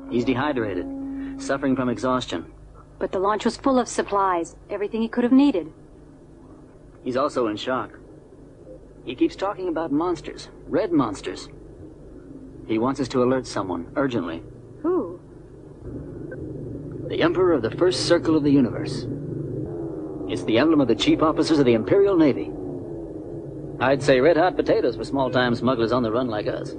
He's dehydrated, suffering from exhaustion. But the launch was full of supplies, everything he could have needed. He's also in shock. He keeps talking about monsters, red monsters. He wants us to alert someone, urgently. Who? The Emperor of the First Circle of the Universe. It's the emblem of the chief officers of the Imperial Navy. I'd say red-hot potatoes for small-time smugglers on the run like us.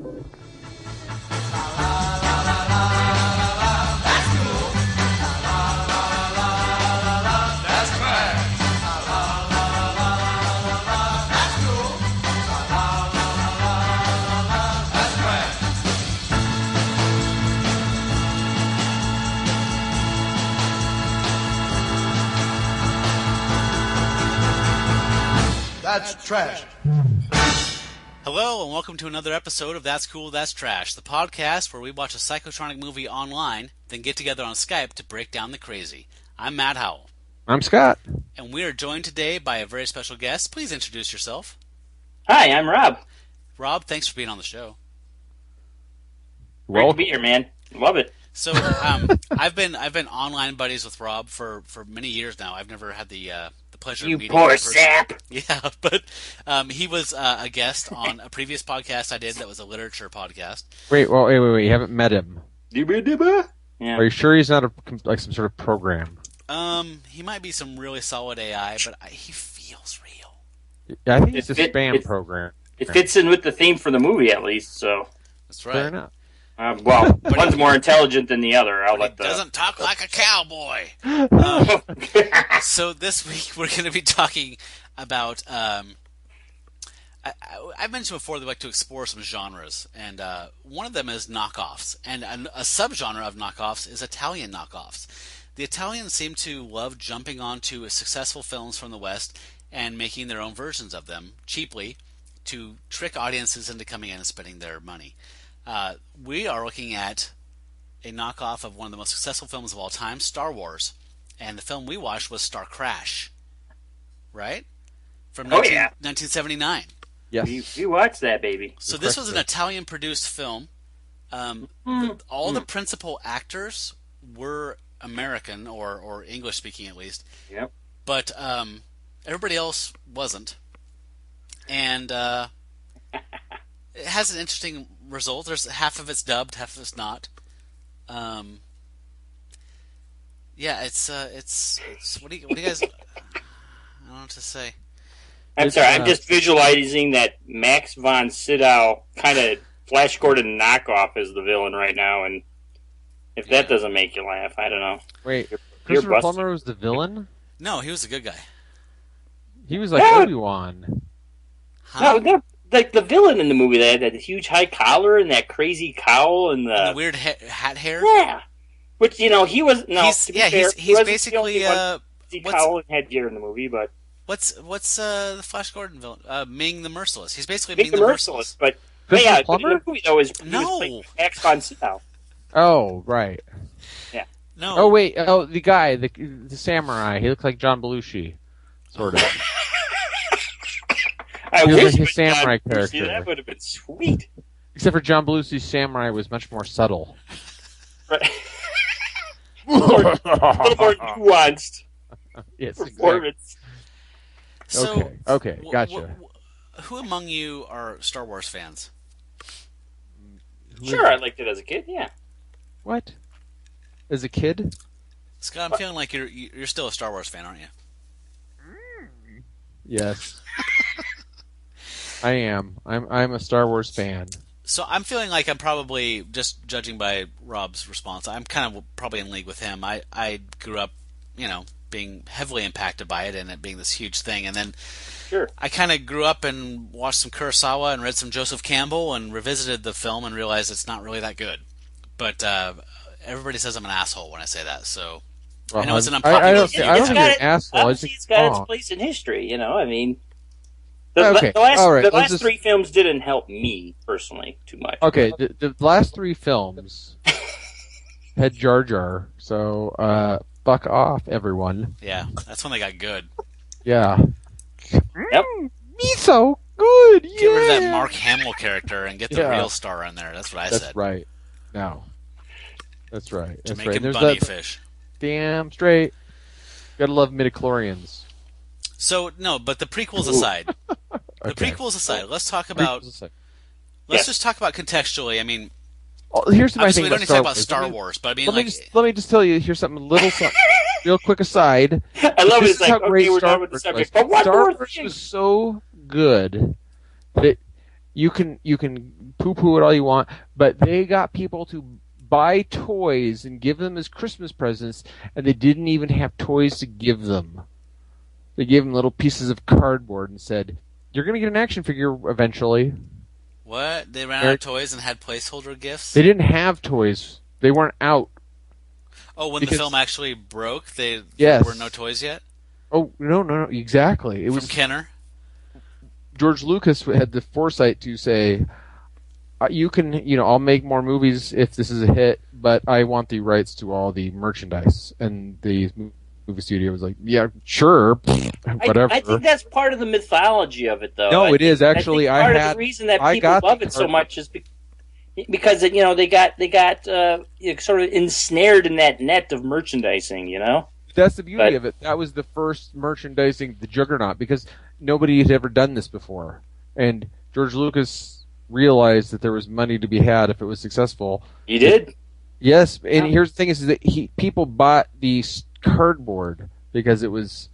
That's trash. Hello, and welcome to another episode of That's Cool, That's Trash, the podcast where we watch a psychotronic movie online, then get together on Skype to break down the crazy. I'm Matt Howell. I'm Scott. And we are joined today by a very special guest. Please introduce yourself. Hi, I'm Rob. Rob, thanks for being on the show. Great to be here, man. Love it. So, I've been online buddies with Rob for many years now. I've never had the pleasure of meeting him. You poor sap! Yeah, but he was a guest on a previous podcast I did that was a literature podcast. Wait, you haven't met him. Yeah. Are you sure he's not like some sort of program? He might be some really solid AI, but he feels real. Yeah, I think it's a spam program. It fits in with the theme for the movie, at least, so... That's right. Fair enough. Well, one's more intelligent than the other. Doesn't talk like a cowboy. So this week we're going to be talking about. I mentioned before that we like to explore some genres, and one of them is knockoffs, and a subgenre of knockoffs is Italian knockoffs. The Italians seem to love jumping onto successful films from the West and making their own versions of them cheaply to trick audiences into coming in and spending their money. We are looking at a knockoff of one of the most successful films of all time, Star Wars. And the film we watched was Star Crash. Right? From 1979. Yes. We watched that, baby. So this was an Italian-produced film. All the principal actors were American, or English-speaking at least. Yep. But everybody else wasn't. And it has an interesting result. There's half of it's dubbed, half of it's not. Yeah, it's what do you guys? I don't know what to say. I'm sorry. I'm just visualizing that Max von Sydow kind of Flash Gordon knockoff is the villain right now, and if that doesn't make you laugh, I don't know. Wait, Christopher Plummer was the villain? No, he was a good guy. He was like Obi-Wan. Huh? No, like the villain in the movie, that had that huge high collar and that crazy cowl and the weird hat hair. Yeah, which he was. No, he's basically cowl and headgear in the movie. But what's the Flash Gordon villain? Ming the Merciless. He's basically Ming the Merciless. But yeah, in the movie though was Max von Sydow. Oh right. Yeah. No. Oh wait. Oh, the guy, the samurai. He looked like John Belushi, sort of. I he wish was like his samurai character. That would have been sweet. Except for John Belushi's samurai was much more subtle. Right. a little more nuanced performance. Exactly. So, okay, gotcha. Who among you are Star Wars fans? Sure, I liked it as a kid. Yeah. What? As a kid? Scott, I'm feeling like you're still a Star Wars fan, aren't you? Yes. I am. I'm a Star Wars fan. So I'm feeling like I'm probably, just judging by Rob's response, I'm kind of probably in league with him. I grew up, being heavily impacted by it and it being this huge thing. And then I kind of grew up and watched some Kurosawa and read some Joseph Campbell and revisited the film and realized it's not really that good. But everybody says I'm an asshole when I say that, so I know it's an unpopular I don't think you're an asshole. Obviously, it's got its place in history, I mean... The last three films didn't help me, personally, too much. Okay, the last three films had Jar Jar, so fuck off, everyone. Yeah, that's when they got good. Yeah. Yep. He's so good, Get rid of that Mark Hamill character and get the real star in there, that's what I said. That's right. No. That's right. That's Jamaican right. There's bunny that fish. damn straight. Gotta love midichlorians. So no, but the prequels aside, Okay. let's talk about. Let's just talk about contextually. I mean, here's my thing we don't about need to Star talk about Wars. Star Wars, but I mean, let me just tell you. Here's something real quick aside. I love it. This It's is like, how great okay, we're Star done with the Wars subject. was. But one Star more Wars thing. was so good that you can poo-poo it all you want, but they got people to buy toys and give them as Christmas presents, and they didn't even have toys to give them. They gave them little pieces of cardboard and said, "You're going to get an action figure eventually." what? They ran out of toys and had placeholder gifts? They didn't have toys. They weren't out. Oh, when because- the film actually broke, there Yes. were no toys yet? Oh, no, exactly. It From was Kenner? George Lucas had the foresight to say, "You can, I'll make more movies if this is a hit, but I want the rights to all the merchandise." And the movie studio was like, "Yeah, sure, whatever." I think that's part of the mythology of it, though. No, it is actually. I think part of the reason that people love it so much is because they got sort of ensnared in that net of merchandising. That's the beauty of it. That was the first merchandising, the Juggernaut, because nobody had ever done this before, and George Lucas realized that there was money to be had if it was successful. He did. Yes, and here's the thing: is that people bought the cardboard because it was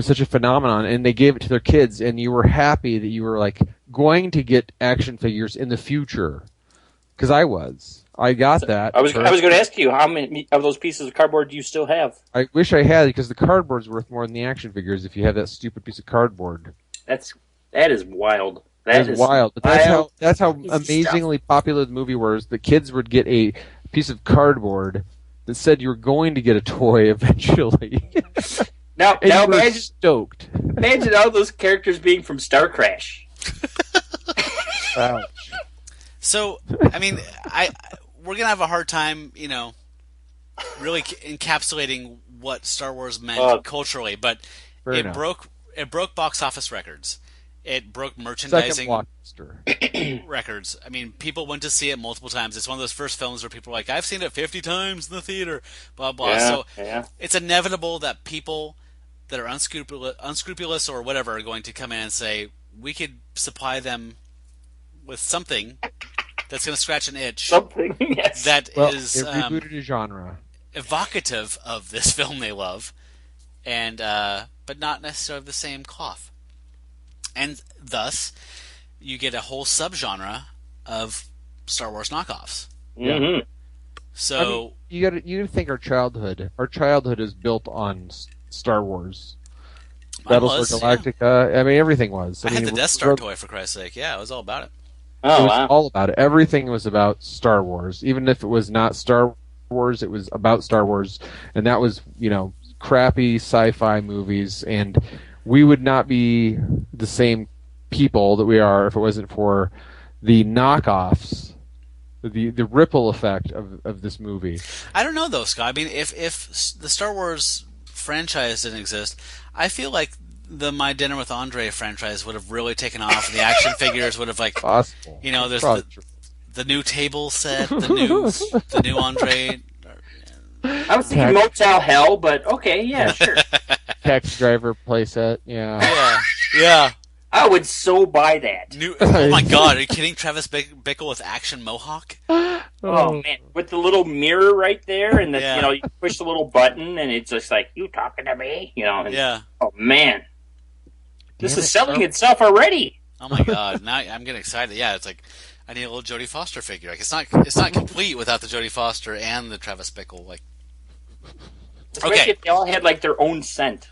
such a phenomenon, and they gave it to their kids, and you were happy that you were like going to get action figures in the future. Because I got that. I was going to ask you, how many of those pieces of cardboard do you still have? I wish I had, because the cardboard's worth more than the action figures if you have that stupid piece of cardboard. That is wild. That is wild. But that's how amazingly stuff. popular the movie was. The kids would get a piece of cardboard that said you were going to get a toy eventually. Now imagine stoked. Imagine all those characters being from Star Crash. Ouch. So, I mean, we're gonna have a hard time, really encapsulating what Star Wars meant culturally, but it broke box office records. It broke merchandising records. I mean, people went to see it multiple times. It's one of those first films where people are like, "I've seen it 50 times in the theater." Blah blah. So it's inevitable that people that are unscrupulous or whatever are going to come in and say, "We could supply them with something that's going to scratch an itch." Something, yes. It rebooted a genre. Evocative of this film they love, and but not necessarily the same cloth. And thus, you get a whole subgenre of Star Wars knockoffs. Mm-hmm. So you got to think our childhood. Our childhood is built on Star Wars. Battlestar Galactica. Yeah. I mean, everything was. I had the Death Star toy, for Christ's sake. Yeah, it was all about it. Oh, it was all about it. Everything was about Star Wars. Even if it was not Star Wars, it was about Star Wars. And that was, crappy sci-fi movies. And we would not be the same people that we are if it wasn't for the knockoffs, the ripple effect of this movie. I don't know, though, Scott. I mean, if the Star Wars franchise didn't exist, I feel like the My Dinner with Andre franchise would have really taken off, and the action figures would have possible. There's the new table set, the new Andre. I was thinking Motel Hell, but okay, yeah, sure. Taxi driver playset, yeah. I would so buy that. Oh my God, are you kidding? Travis Bickle with action mohawk? Oh man, with the little mirror right there, and you push the little button, and it's just like, "You talking to me?" Oh man. This is selling itself already. Oh my God! Now I'm getting excited. Yeah, it's like I need a little Jodie Foster figure. Like it's not complete without the Jodie Foster and the Travis Bickle. Like, especially if they all had like their own scent.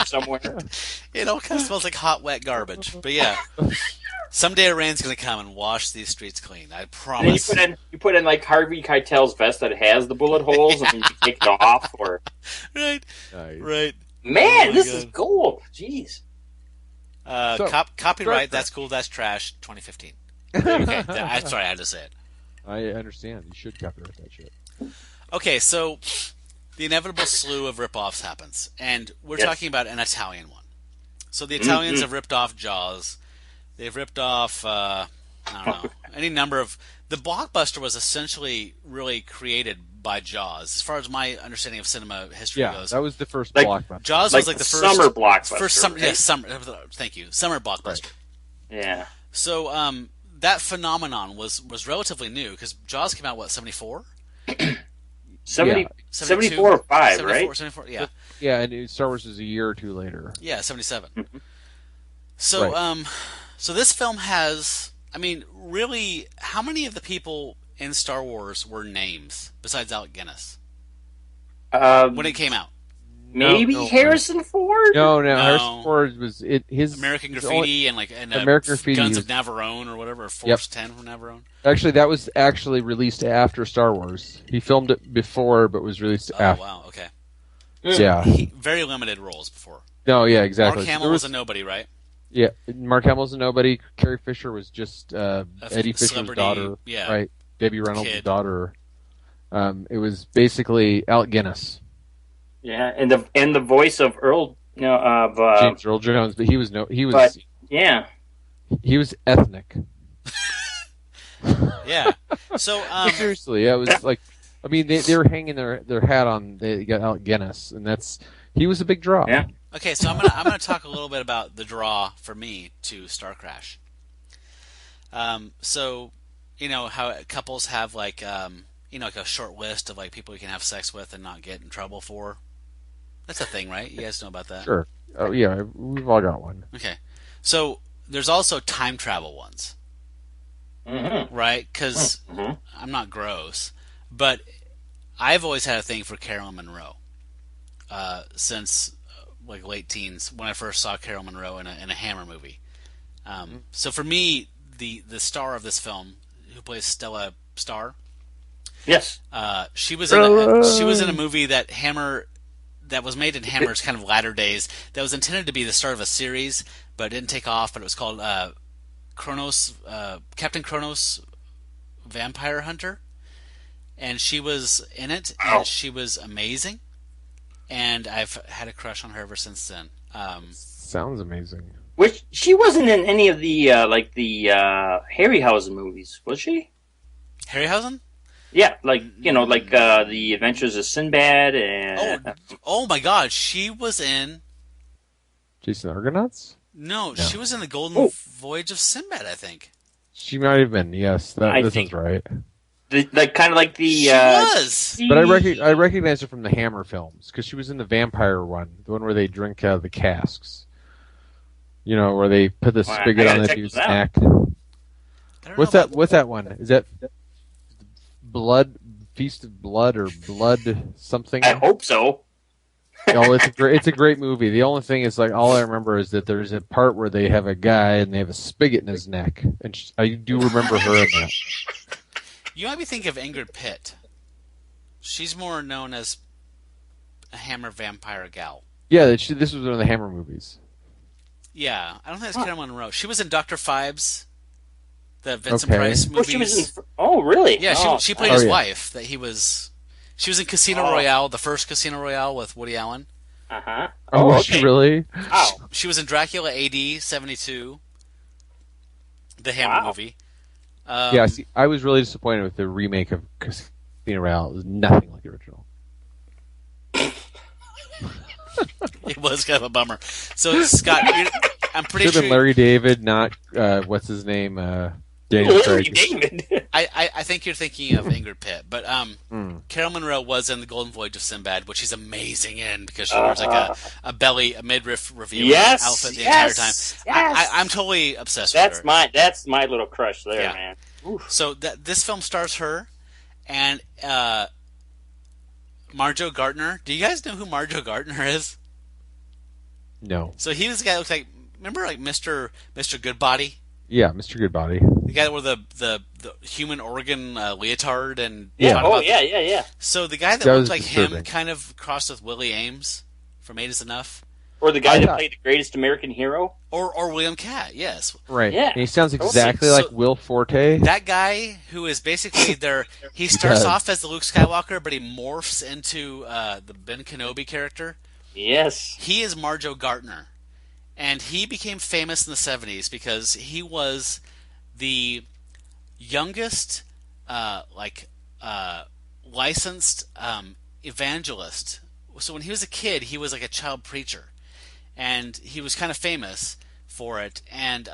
Somewhere. It all kind of smells like hot, wet garbage. But yeah, someday a rain's going to come and wash these streets clean. I promise. And then you put in like Harvey Keitel's vest that has the bullet holes, and then you take it off. Right. Nice. Right. Man, this is gold. Jeez. Copyright. That's cool. That's trash. 2015. Okay. I'm sorry, I had to say it. I understand. You should copyright that shit. Okay, so the inevitable slew of rip-offs happens, and we're talking about an Italian one. So the Italians have ripped off Jaws. They've ripped off I don't know. Any number of... The blockbuster was essentially really created by Jaws, as far as my understanding of cinema history goes. That was the first Like, blockbuster. Jaws like was like the first... summer blockbuster. First summer, right? yes, summer. Thank you. Summer blockbuster. Right. Yeah. So that phenomenon was relatively new, because Jaws came out, what, 74? 74 or 5, 74, right? 74, yeah. Yeah, and Star Wars is a year or two later. Yeah, 77. Mm-hmm. So, Right. so this film has, I mean, really, how many of the people in Star Wars were names besides Alec Guinness when it came out? Maybe No. Harrison Ford? No, No. Harrison Ford was his American his Graffiti only- and American Graffiti Guns was- of Navarone or whatever, or Force 10 from Navarone. Actually, that was actually released after Star Wars. He filmed it before, but was released Oh, after. wow, okay. Yeah. Very limited roles before. No, yeah, exactly. Mark Hamill There was a nobody, right? Yeah, Mark Hamill's a nobody. Carrie Fisher was just Eddie Fisher's celebrity, daughter, yeah. right? Debbie Reynolds' Kid. daughter. It was basically Alec Guinness, Yeah, and the voice of Earl, James Earl Jones, but he was yeah. he was ethnic. Yeah. So, Seriously, yeah, it was like, I mean, they were hanging their hat on. They got Alec Guinness, and he was a big draw. Yeah. okay, so I'm gonna talk a little bit about the draw for me to Star Crash. So, you know how couples have like like a short list of like people you can have sex with and not get in trouble for. That's a thing, right? You guys know about that? Sure. Oh yeah, we've all got one. Okay. So there's also time travel ones, Mm-hmm. right? Because I'm not gross, but I've always had a thing for Caroline Munro since like late teens when I first saw Caroline Munro in a Hammer movie. So for me, the star of this film, who plays Stella Starr, Yes. she was in a movie that was made in Hammer's kind of latter days, that was intended to be the start of a series, but it didn't take off. But it was called Captain Kronos Vampire Hunter, and she was in it, and she was amazing, and I've had a crush on her ever since then. Sounds amazing. Which she wasn't in any of the Harryhausen movies, was she? Harryhausen? Yeah, the Adventures of Sinbad and Oh my God, she was in. Jason Argonauts? No, she was in the Golden Voyage of Sinbad, I think. She might have been. Yes, that think- sounds right. she was. But I recognize her from the Hammer films because she was in the vampire one, the one where they drink out of the casks. You know, where they put the spigot on the dude's neck. What's that one? Is that Blood Feast of Blood or Blood something? I hope so. Oh, it's a great movie. The only thing is, like, all I remember is that there's a part where they have a guy and they have a spigot in his neck, and I do remember her in that. You might be thinking of Ingrid Pitt. She's more known as a Hammer vampire gal. Yeah, this was one of the Hammer movies. Yeah, I don't think that's Caroline Munro. She was in Dr. Phibes, the Vincent Okay. Price movies. She was in. Oh, really? Yeah, she played his yeah. wife. She was in Casino Royale, the first Casino Royale with Woody Allen. Uh-huh. Oh, was okay. she really? Wow. She was in Dracula AD 72, the Hammer movie. Yeah, see, I was really disappointed with the remake of Casino Royale. It was nothing like the original. It was kind of a bummer. So, Scott, I'm pretty Should have sure... been Larry David, not what's his name, Daniel Larry Craig. David. I think you're thinking of Ingrid Pitt, but Carol Munro was in the Golden Voyage of Sinbad, which she's amazing in because she wears like a midriff revealing outfit the entire time. Yes. I'm totally obsessed with her. That's my little crush there, Yeah. man. Oof. So this film stars her and Marjoe Gortner. Do you guys know who Marjoe Gortner is? No. So he was the guy that looked like, remember like Mr. Goodbody? Yeah, Mr. Goodbody. The guy that wore the human organ leotard and Yeah. talked Oh, about yeah. So the guy that That looked was like disturbing. him kind of crossed with Willie Ames from Eight Is Enough. Or the guy I that thought- played the greatest American hero. Or William Catt, yes. Right. Yeah. And he sounds Totally. exactly So- like Will Forte. That guy who is basically he starts does. off as the Luke Skywalker, but he morphs into the Ben Kenobi character. Yes. He is Marjoe Gortner. And he became famous in the 70s because he was the youngest, licensed evangelist. So when he was a kid, he was like a child preacher, and he was kind of famous for it. And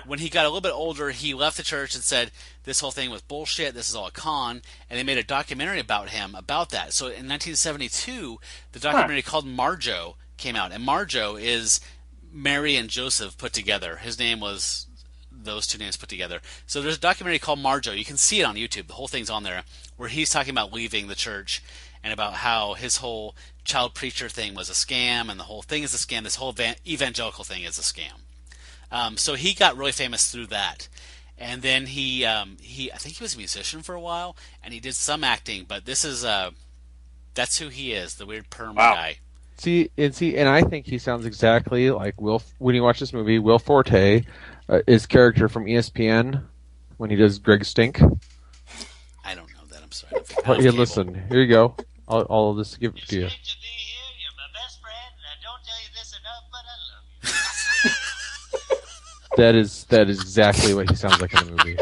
when he got a little bit older, he left the church and said this whole thing was bullshit. This is all a con. And they made a documentary about him about that. So in 1972, the documentary called Marjoe came out, and Marjoe is Mary and Joseph put together. His name was those two names put together. So there's a documentary called Marjoe. You can see it on YouTube. The whole thing's on there, where he's talking about leaving the church and about how his whole child preacher thing was a scam, and the whole thing is a scam. This whole evangelical thing is a scam. So he got really famous through that. And then he I think he was a musician for a while, and he did some acting, but this is that's who he is, the weird perm guy. And I think he sounds exactly like Will. When you watch this movie, Will Forte, his character from ESPN, when he does Greg Stink. I don't know that. I'm sorry. Here, listen. Here you go. I'll just give it to you. It's great to be here. You're my best friend, and I don't tell you this enough, but I love you. That is exactly what he sounds like in the movie.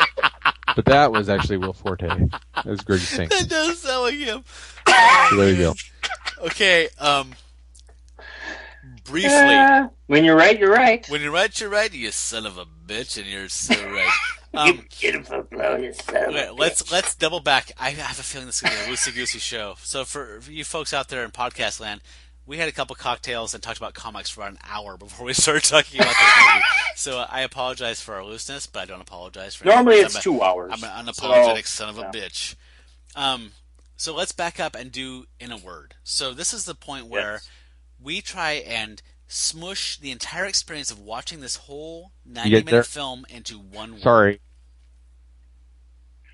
But that was actually Will Forte. That was Greg Stink. That does sound like him. So there you go. Okay. Briefly. When you're right, you're right. When you're right, you're right. You son of a bitch, and you're so right. You beautiful blow, you son of a bitch. Let's double back. I have a feeling this is going to be a loosey-goosey show. So for you folks out there in podcast land, we had a couple cocktails and talked about comics for about an hour before we started talking about this movie. So I apologize for our looseness, but I don't apologize for Normally anything. it's 2 hours. I'm an unapologetic son of a bitch. So let's back up and do in a word. So this is the point where we try and smush the entire experience of watching this whole 90-minute film into one word. Sorry.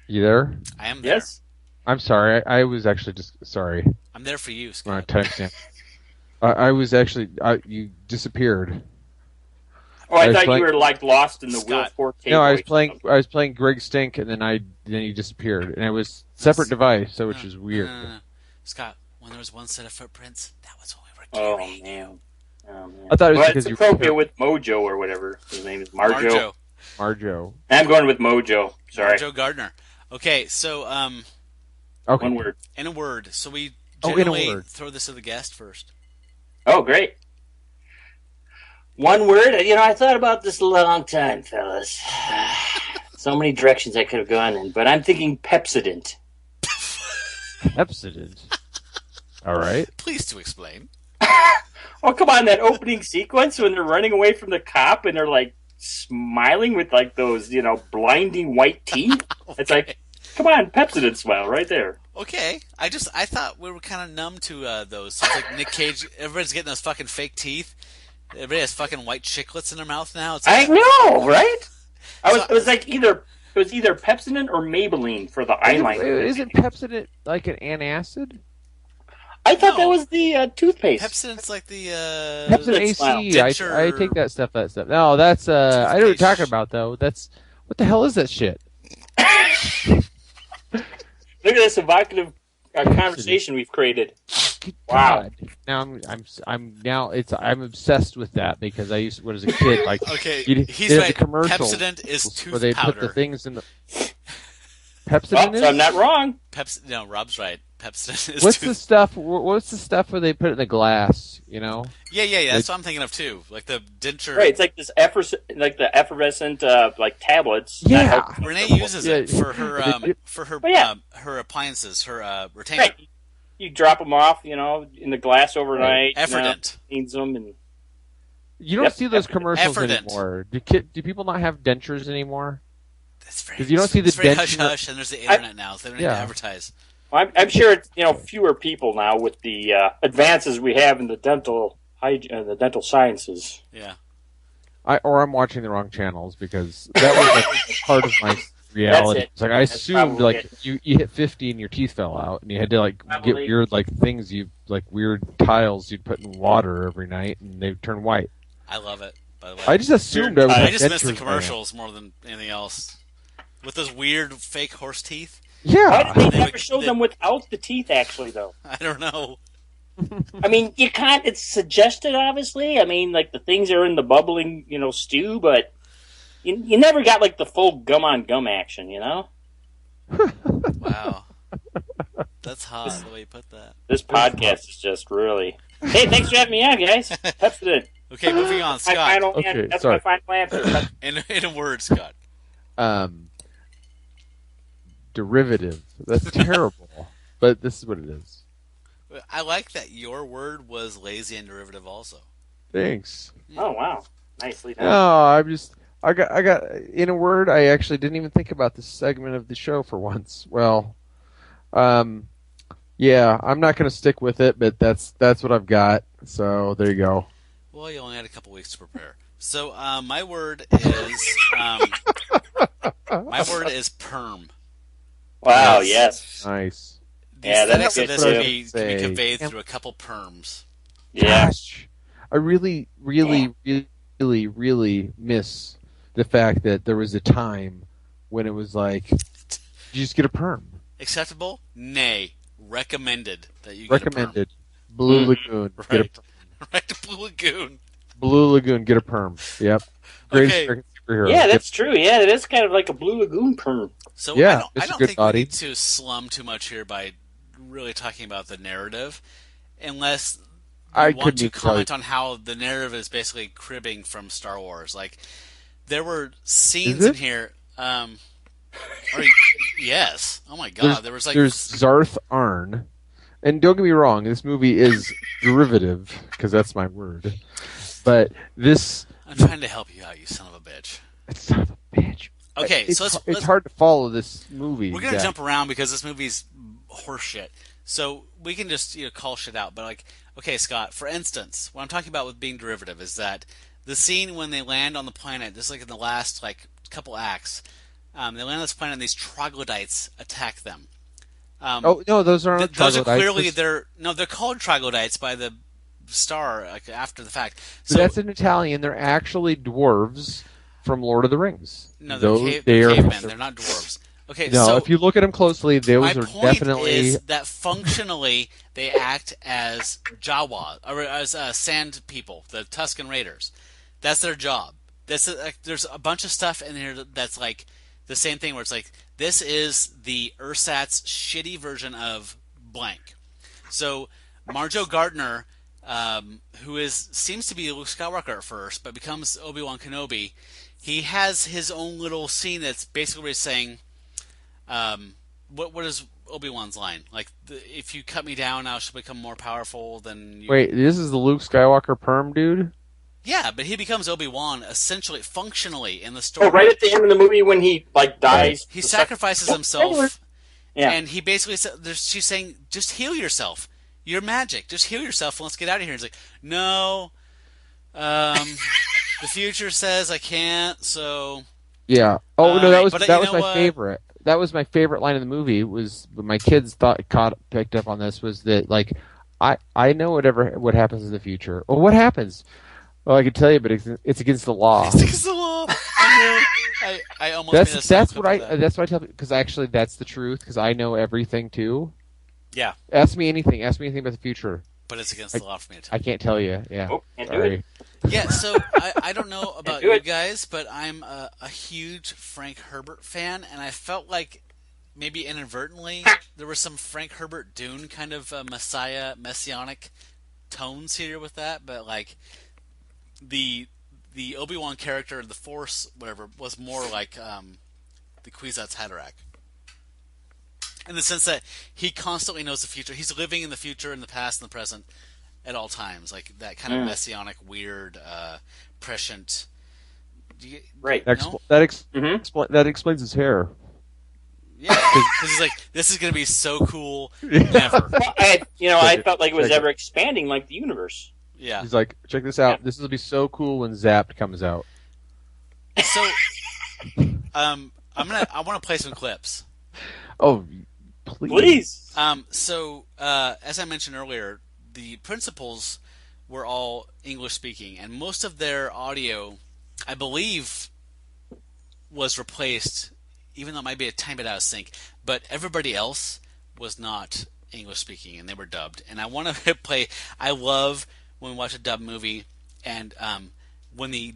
You there? I am there. Yes. I'm sorry. I was actually just sorry. I'm there for you, Scott. All right, timestamp. I was actually you disappeared. Oh, I thought you were like lost in the Will Scott. Forte. No, I was playing Greg Stink, and then you disappeared, and it was separate device, so which is weird. Scott, when there was one set of footprints, that was when we were carrying you. Oh man! I thought it was because it's appropriate with Mojo or whatever his name is. Marjoe. I'm going with Mojo. Sorry. Marjoe Gortner. Okay, so okay. One word. In a word. So we in a generally word. throw this to the guest first. Oh, great. One word. I thought about this a long time, fellas. So many directions I could have gone in, but I'm thinking Pepsodent. Pepsodent. All right. Please to explain. Oh, come on, that opening sequence when they're running away from the cop and they're like smiling with like those, blinding white teeth. Okay. It's like, come on, Pepsodent smile right there. Okay. I thought we were kind of numb to those. It's like Nick Cage, everybody's getting those fucking fake teeth. Everybody has fucking white chiclets in their mouth now. It's like, I know, right? It was either Pepsodent or Maybelline for the eyeliner. Isn't Pepsodent like an antacid? I thought that was the toothpaste. Pepsodent's like the Pepsodent AC. I take that stuff. No, that's I know what you're talking about though. That's what the hell is that shit? Look at this evocative conversation we've created. Wow. God. Now I'm obsessed with that because I used when I was a kid like he's right. The commercial Pepsodent is tooth where they powder. put the things in the Pepsodent. So I'm not wrong. No, Rob's right. Pepsodent is What's the stuff where they put it in the glass? Yeah. That's what I'm thinking of too. Like the denture. Right. It's like this the effervescent like tablets. Yeah. Renee uses it for her her appliances, her retainer. Right. You drop them off, in the glass overnight. Effordent. Cleans them and. You don't see those commercials Effordent. anymore. Do people not have dentures anymore? That's very. Because you don't see the it's very denture. hush hush, and there's the internet now, so they don't need to advertise. Well, I'm sure it's fewer people now with the advances we have in the dental sciences. Yeah. I'm watching the wrong channels because that was like part of my reality. It's like I assumed you hit 50 and your teeth fell out, and you had to get weird things weird tiles you'd put in water every night, and they'd turn white. I love it. By the way, I just assumed I just missed the commercials more than anything else with those weird fake horse teeth. Yeah. Why did they never show them without the teeth? Actually, though, I don't know. I mean, you can't. It's suggested, obviously. I mean, like the things are in the bubbling, stew, but You never got like the full gum on gum action, you know? Wow. That's hot the way you put that. This podcast is just really. Hey, thanks for having me on, guys. That's it. Okay, moving on, Scott. That's my final answer. In a word, Scott. Derivative. That's terrible. But this is what it is. I like that your word was lazy and derivative also. Thanks. Oh, wow. Nicely done. No, I got in a word, I actually didn't even think about this segment of the show for once. Well, yeah, I'm not going to stick with it, but that's what I've got. So there you go. Well, you only had a couple weeks to prepare. So my word is perm. Wow, yes. Nice. The aesthetics of this movie can be conveyed through a couple perms. Yeah. Gosh, I really miss the fact that there was a time when it was like, you just get a perm. Acceptable? Nay. Recommended that you Recommended. Blue Lagoon. Right. Get a perm. Right, Blue Lagoon. Blue Lagoon, get a perm. Yep. Greatest American superhero. Yeah, that's true. Yeah, it is kind of like a Blue Lagoon perm. So yeah, I don't think we need to slum too much here by really talking about the narrative, unless you want to comment on how the narrative is basically cribbing from Star Wars. Like, there were scenes in here. Yes. Oh my God. There's Zarth Arn. And don't get me wrong, this movie is derivative, because that's my word. But this... I'm trying to help you out, you son of a bitch. Son of a bitch. Okay, it's hard to follow this movie. We're going to jump around because this movie's horseshit. So we can just call shit out. But like, okay, Scott, for instance, what I'm talking about with being derivative is that the scene when they land on the planet, just like in the last couple acts, they land on this planet and these troglodytes attack them. Oh no, those aren't those troglodytes. Are clearly they're called troglodytes by the star after the fact. So that's in Italian. They're actually dwarves from Lord of the Rings. No, they're cavemen. They're not dwarves. Okay, no, so if you look at them closely, those are definitely. My point is that functionally they act as Jawa or as sand people, the Tusken Raiders. That's their job. There's a bunch of stuff in here that's like the same thing where it's like, this is the ersatz shitty version of blank. So Marjoe Gortner, who seems to be Luke Skywalker at first, but becomes Obi-Wan Kenobi, he has his own little scene that's basically where he's saying, what is Obi-Wan's line? Like, if you cut me down, I shall become more powerful than you. Wait, this is the Luke Skywalker perm dude? Yeah, but he becomes Obi-Wan essentially, functionally in the story. Oh, right at the end of the movie when he dies. He sacrifices himself, and he basically she's saying, "Just heal yourself. You're magic. Just heal yourself, and let's get out of here." And he's like, "No, the future says I can't." So yeah. Oh no, that was my what? favorite. That was my favorite line of the movie. Was my kids picked up on this was that like I know what happens in the future. Well, what happens? Well, I can tell you, but it's against the law. It's against the law. I almost that's what I tell, because actually that's the truth, because I know everything too. Yeah. Ask me anything about the future. But it's against the law for me to tell. I can't tell you. Yeah. Oh, can't Sorry. do it. Yeah. So I don't know about you guys, but I'm a huge Frank Herbert fan, and I felt like maybe inadvertently there was some Frank Herbert Dune kind of messianic tones here with that, but like. The Obi-Wan character, the Force, whatever, was more like the Kwisatz Haderach. In the sense that he constantly knows the future. He's living in the future, in the past, and the present at all times. Like that kind of messianic, weird, prescient. Right. That explains his hair. Yeah, because he's like, this is going to be so cool. Never. Well, I felt like it was ever expanding like the universe. Yeah. He's like, check this out. Yeah. This will be so cool when Zapped comes out. So, I want to play some clips. Oh, please. So, as I mentioned earlier, the principals were all English speaking, and most of their audio, I believe, was replaced, even though it might be a tiny bit out of sync, but everybody else was not English speaking, and they were dubbed. And I want to play, I love when we watch a dubbed movie, and when the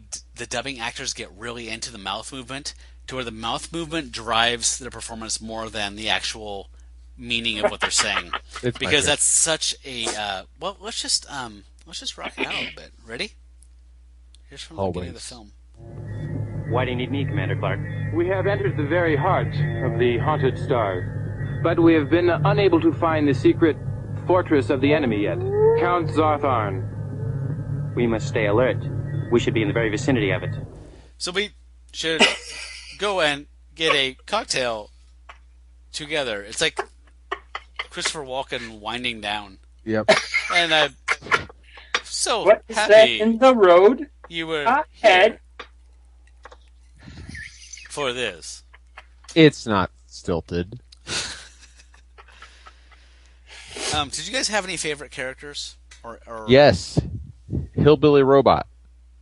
dubbing actors get really into the mouth movement, to where the mouth movement drives their performance more than the actual meaning of what they're saying. Because that's such a well. Let's just rock it out a little bit. Ready? Here's from the beginning of the film. Why do you need me, Commander Clark? We have entered the very heart of the haunted stars, but we have been unable to find the secret fortress of the enemy yet, Count Zarth Arn. We must stay alert. We should be in the very vicinity of it. So we should go and get a cocktail together. It's like Christopher Walken winding down. Yep. And I'm so What is happy that in the road you were ahead? for this. It's not stilted. Did you guys have any favorite characters? Or Yes. Hillbilly Robot.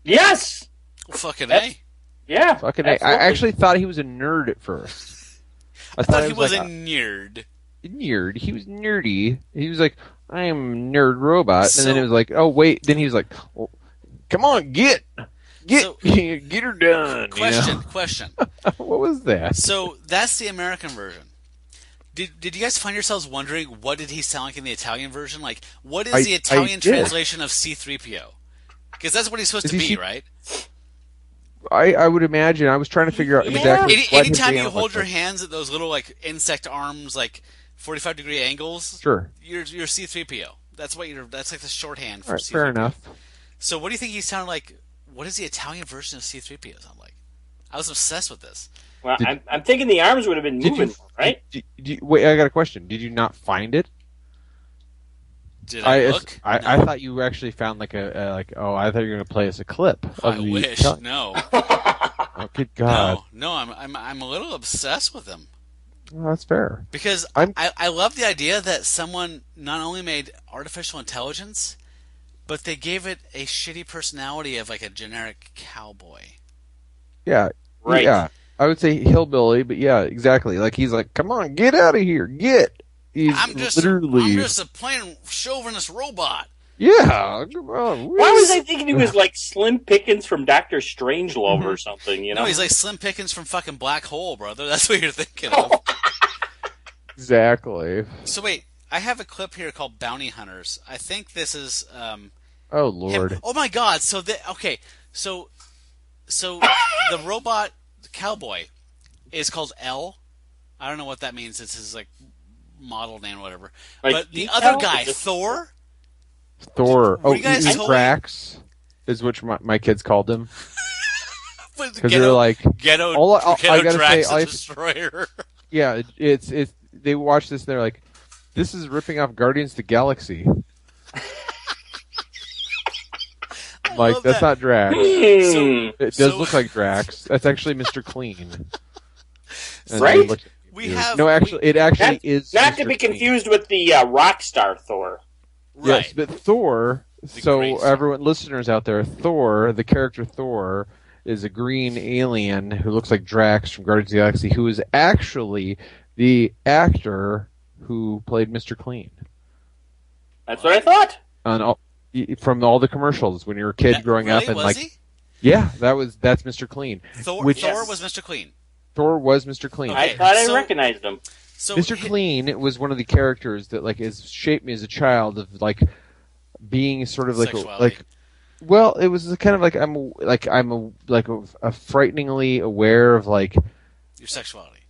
Yes! fucking A. Yeah. Fucking A. I actually thought he was a nerd at first. I thought he was like a nerd. Nerd. He was nerdy. He was like, I am a nerd robot. So- and then it was like, oh, wait. Then he was like, well, come on, get So- get her done. Question. What was that? So that's the American version. Did you guys find yourselves wondering what did he sound like in the Italian version? Like, what is the Italian did. translation of C-3PO? Because that's what he's supposed to be, right? I would imagine. I was trying to figure out exactly. Anytime you hold your hands at those little like insect arms, like 45-degree angles, Sure, you're C-3PO. That's what you're. That's like the shorthand for all right, C-3PO. fair enough. So what do you think he sounded like? What does the Italian version of C-3PO sound like? I was obsessed with this. Well, I'm thinking the arms would have been moving, right? Wait, I got a question. Did you not find it? Did I look? I thought you actually found like I thought you were going to play us a clip. I wish. No. Oh, good God. No. I'm a little obsessed with him. Well, that's fair. Because I love the idea that someone not only made artificial intelligence, but they gave it a shitty personality of like a generic cowboy. Yeah. Right. Yeah. I would say hillbilly, but yeah, exactly. Like he's like, come on, get out of here, get. I'm just a plain chauvinist robot. Yeah. Come on. Why was I thinking he was like Slim Pickens from Dr. Strangelove or something, you know? No, he's like Slim Pickens from fucking Black Hole, brother. That's what you're thinking of. Exactly. So wait, I have a clip here called Bounty Hunters. I think this is Oh Lord. him. Oh my God. So the robot cowboy is called L. I don't know what that means. It's his like model name or whatever. Like but the detail? other guy, Thor. Thor. Were you guys he's totally- Drax is which my kids called him. Because they're like, ghetto I gotta Drax say, the Destroyer. yeah, it's they watch this and they're like, this is ripping off Guardians of the Galaxy. Like love that's that. not Drax. It does look like Drax. That's actually Mr. Clean. And Right? they look at me We weird. have- no, actually, it actually is Not Mr. to be Clean. confused with the rock star Thor. Right. Yes, but Thor. So great Thor. everyone, listeners out there, Thor, the character Thor, is a green alien who looks like Drax from Guardians of the Galaxy, who is actually the actor who played Mr. Clean That's what I thought. from all the commercials when you were a kid growing really? up, and Was like, he? yeah, that's Mr. Clean. Thor which- was Mr. Clean. Thor was Mr. Clean. Okay. I thought so- I recognized him. So Mr. Clean was one of the characters that like has shaped me as a child of like being sort of like Sexuality. well, it was kind of like I'm a frighteningly aware of like, your sexuality,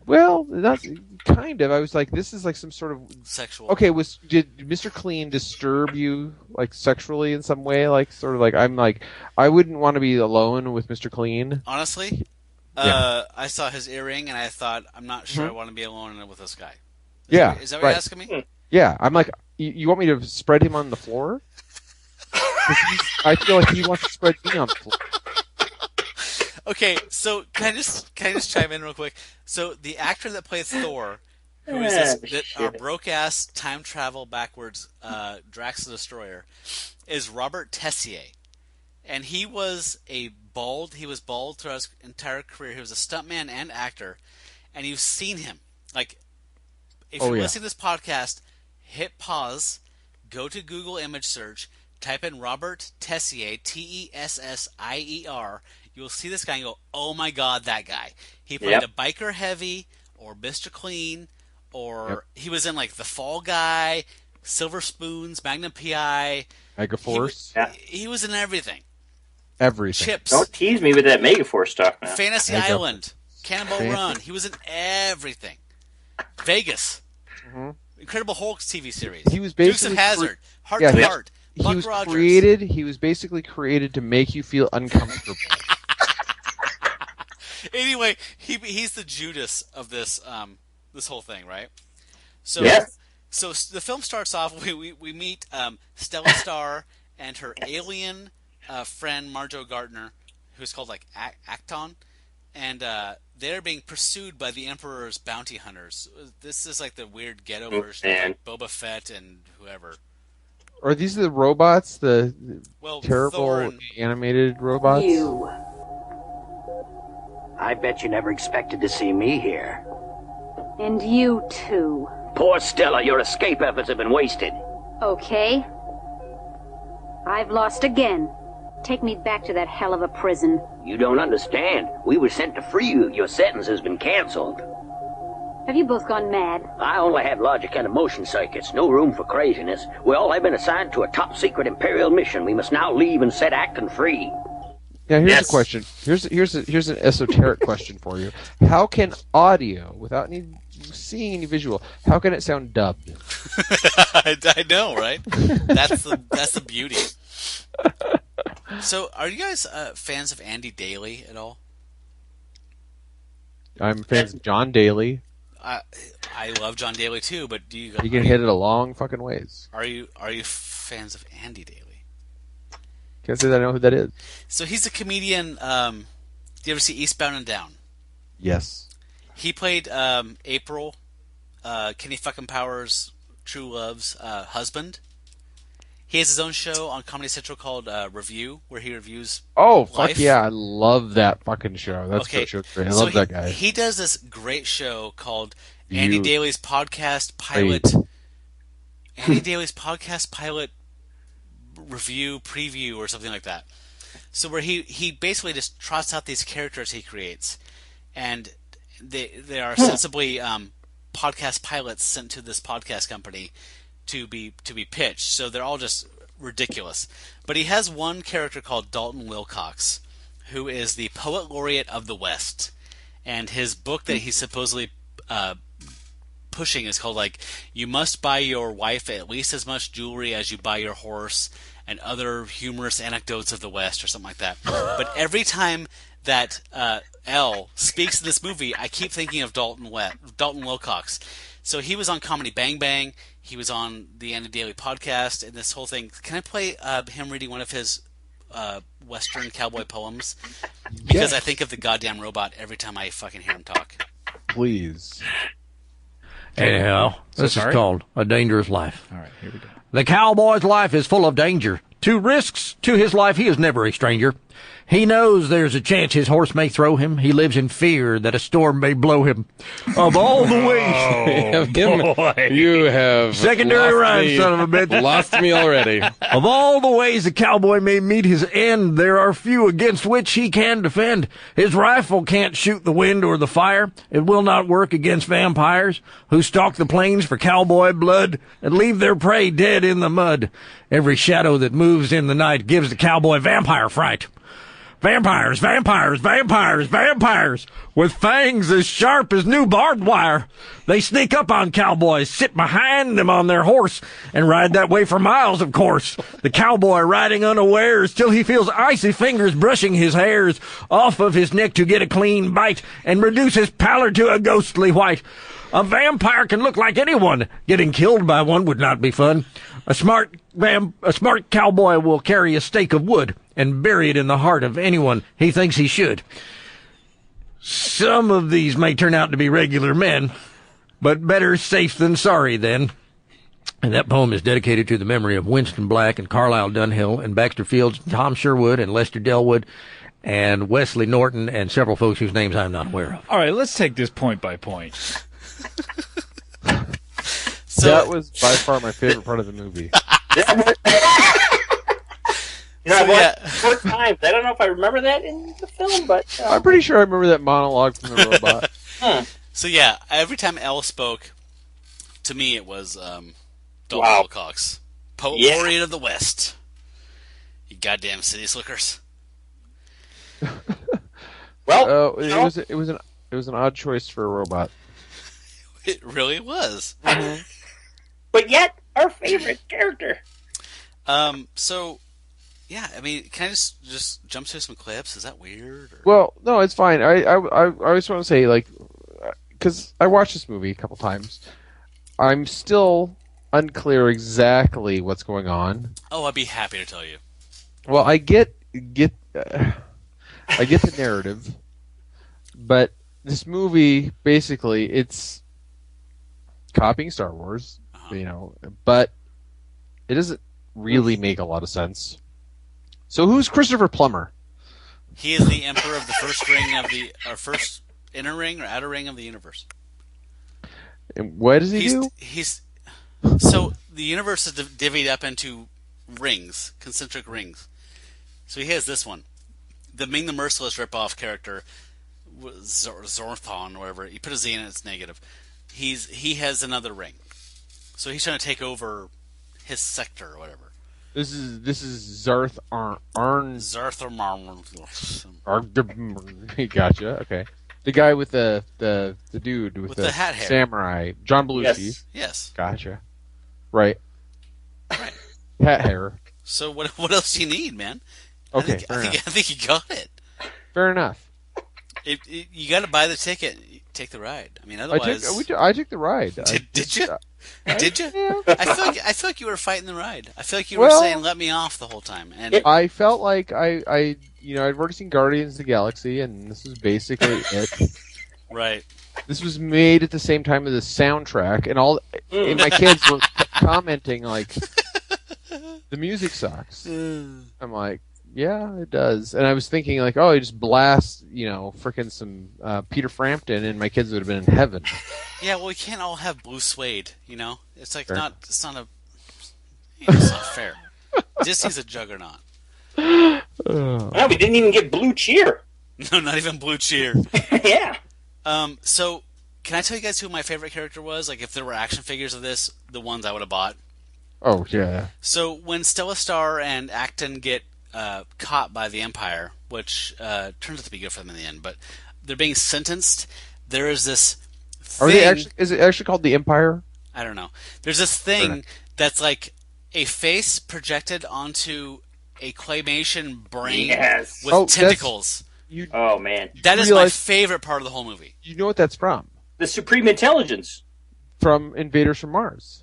well, not kind of. I was like, this is like some sort of sexual. okay. Did Mr. Clean disturb you like sexually in some way? Like sort of like I'm like I wouldn't want to be alone with Mr. Clean. Honestly, Yeah. I saw his earring and I thought, I'm not sure I want to be alone with this guy. Is that what right. you're asking me? Yeah, I'm like, you want me to spread him on the floor? 'Cause I feel like he wants to spread me on the floor. Okay, so can I just chime in real quick? So the actor that plays Thor, who is this broke ass time travel backwards Drax the Destroyer, is Robert Tessier, and he was bald throughout his entire career. He was a stuntman and actor, and you've seen him. Like, if you're listening to this podcast, hit pause, go to Google image search, type in Robert Tessier, Tessier, you'll see this guy and go, oh my god, that guy. He played a biker heavy, or Mr. Clean, or he was in like The Fall Guy, Silver Spoons, Magnum P.I. Megaforce. He was in everything. Everything. Chips. Don't tease me with that Megaforce stuff, man. Fantasy Island. Cannonball Run. He was in everything. Vegas. Mm-hmm. Incredible Hulk TV series. He was basically Dukes of Hazzard. Heart to Heart. He was basically created to make you feel uncomfortable. Anyway, he's the Judas of this this whole thing, right? So so the film starts off. We meet Stella Star and her alien friend Marjoe Gortner, who's called like Acton, and they're being pursued by the Emperor's bounty hunters. This is like the weird ghetto version of like Boba Fett and whoever. Are these the robots? The terrible Thor animated robots? I bet you never expected to see me here. And you too. Poor Stella, your escape efforts have been wasted. Okay. I've lost again. Take me back to that hell of a prison. You don't understand. We were sent to free you. Your sentence has been canceled. Have you both gone mad? I only have logic and emotion circuits. No room for craziness. We all have been assigned to a top-secret Imperial mission. We must now leave and set Acton free. Now here's a question. Here's an esoteric question for you. How can audio, without seeing any visual, how can it sound dubbed? I know, right? That's the beauty. So, are you guys fans of Andy Daly at all? I'm fans of John Daly. I love John Daly too, but do you? You can hit it a long fucking ways. Are you fans of Andy Daly? Can't say that I know who that is. So he's a comedian. Do you ever see Eastbound and Down? Yes. He played April, Kenny fucking Powers' True Love's husband. He has his own show on Comedy Central called Review, where he reviews life. Fuck yeah, I love that fucking show. That show's great. I love that guy. He does this great show called Andy Daly's Podcast Pilot. Andy Daly's Podcast Pilot Review, Preview, or something like that. So where he basically just trots out these characters he creates, and they are ostensibly podcast pilots sent to this podcast company to be pitched. So they're all just ridiculous. But he has one character called Dalton Wilcox, who is the poet laureate of the West, and his book that he's supposedly pushing is called like "You Must Buy Your Wife at Least as Much Jewelry as You Buy Your Horse," and other humorous anecdotes of the West, or something like that. But every time that L speaks in this movie, I keep thinking of Dalton Wilcox. So he was on Comedy Bang Bang. He was on the Andy Daly podcast, and this whole thing. Can I play him reading one of his Western cowboy poems? Because I think of the goddamn robot every time I fucking hear him talk. Please. Anyhow, this is called A Dangerous Life. All right, here we go. The cowboy's life is full of danger. To risks to his life he is never a stranger. He knows there's a chance his horse may throw him. He lives in fear that a storm may blow him. Of all the ways... boy. You have secondary rhyme, son of a bitch. Lost me already. Of all the ways the cowboy may meet his end, there are few against which he can defend. His rifle can't shoot the wind or the fire. It will not work against vampires who stalk the plains for cowboy blood and leave their prey dead in the mud. Every shadow that moves in the night gives the cowboy vampire fright. Vampires, vampires, vampires, vampires, with fangs as sharp as new barbed wire. They sneak up on cowboys, sit behind them on their horse, and ride that way for miles, of course. The cowboy riding unawares till he feels icy fingers brushing his hairs off of his neck to get a clean bite and reduce his pallor to a ghostly white. A vampire can look like anyone. Getting killed by one would not be fun. A smart cowboy will carry a stake of wood and bury it in the heart of anyone he thinks he should. Some of these may turn out to be regular men, but better safe than sorry then. And that poem is dedicated to the memory of Winston Black and Carlisle Dunhill and Baxter Fields, Tom Sherwood and Lester Delwood and Wesley Norton and several folks whose names I'm not aware of. All right, let's take this point by point. So that was by far my favorite part of the movie. I've watched it 4 times. I don't know if I remember that in the film, but I'm pretty sure I remember that monologue from the robot. So yeah, every time Elle spoke, to me it was Dalton Wilcox, Poet Laureate of the West. You goddamn city slickers. Well, it was an odd choice for a robot. It really was. But yet, our favorite character. So, yeah, I mean, can I just jump to some clips? Is that weird? Or? Well, no, it's fine. I just want to say, like, because I watched this movie a couple times, I'm still unclear exactly what's going on. Oh, I'd be happy to tell you. Well, I get the narrative, but this movie basically it's copying Star Wars, but it doesn't really make a lot of sense. So who's Christopher Plummer? He is the emperor of the first ring of first inner ring or outer ring of the universe. And what does he do? So the universe is divvied up into rings, concentric rings. So he has this one. The Ming the Merciless ripoff character, Zarth Arn, or whatever. You put a Z in it, it's negative. He has another ring. So he's trying to take over his sector or whatever. This is Zarth Arn. Zarth Arn. Gotcha. Okay. The guy with the dude with the hat hair. Samurai. John Belushi. Yes. Gotcha. Right. Hat hair. So what else do you need, man? Okay. I think you got it. Fair enough. You got to buy the ticket. Take the ride. I mean, otherwise, I took the ride. Did you? Did you? Yeah. I feel like you were fighting the ride. I feel like you were saying "let me off" the whole time. And I felt like I'd already seen Guardians of the Galaxy, and this was basically it. Right. This was made at the same time as the soundtrack, and my kids were commenting like, "The music sucks." I'm like, yeah, it does. And I was thinking like, oh, you just blast, frickin' some Peter Frampton, and my kids would have been in heaven. Yeah, well, we can't all have blue suede, It's like Fair. it's not fair. Disney's a juggernaut. Well, we didn't even get Blue Cheer. No, not even Blue Cheer. Yeah. So, can I tell you guys who my favorite character was? Like, if there were action figures of this, the ones I would have bought. Oh, yeah. So, when Stella Star and Acton get caught by the Empire, which turns out to be good for them in the end, but they're being sentenced, there is this thing... Is it actually called the Empire? I don't know. There's this thing that's like a face projected onto a claymation brain with tentacles. Oh, man. That is my favorite part of the whole movie. You know what that's from? The Supreme Intelligence. From Invaders from Mars.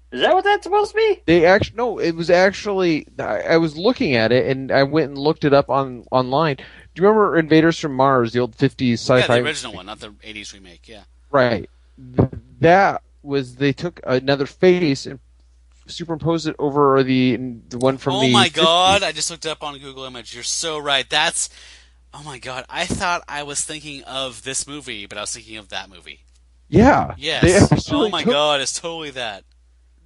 Is that what that's supposed to be? It was actually... I was looking at it, and I went and looked it up online. Do you remember Invaders from Mars, the old 50s sci-fi? Yeah, the original one, not the 80s remake, yeah. Right. That was... They took another face and superimposed it over the one from the... Oh my 50s. God, I just looked it up on Google Image. You're so right. That's... Oh my God, I thought I was thinking of this movie, but I was thinking of that movie. Yeah. Yes. Oh my God, it's totally that.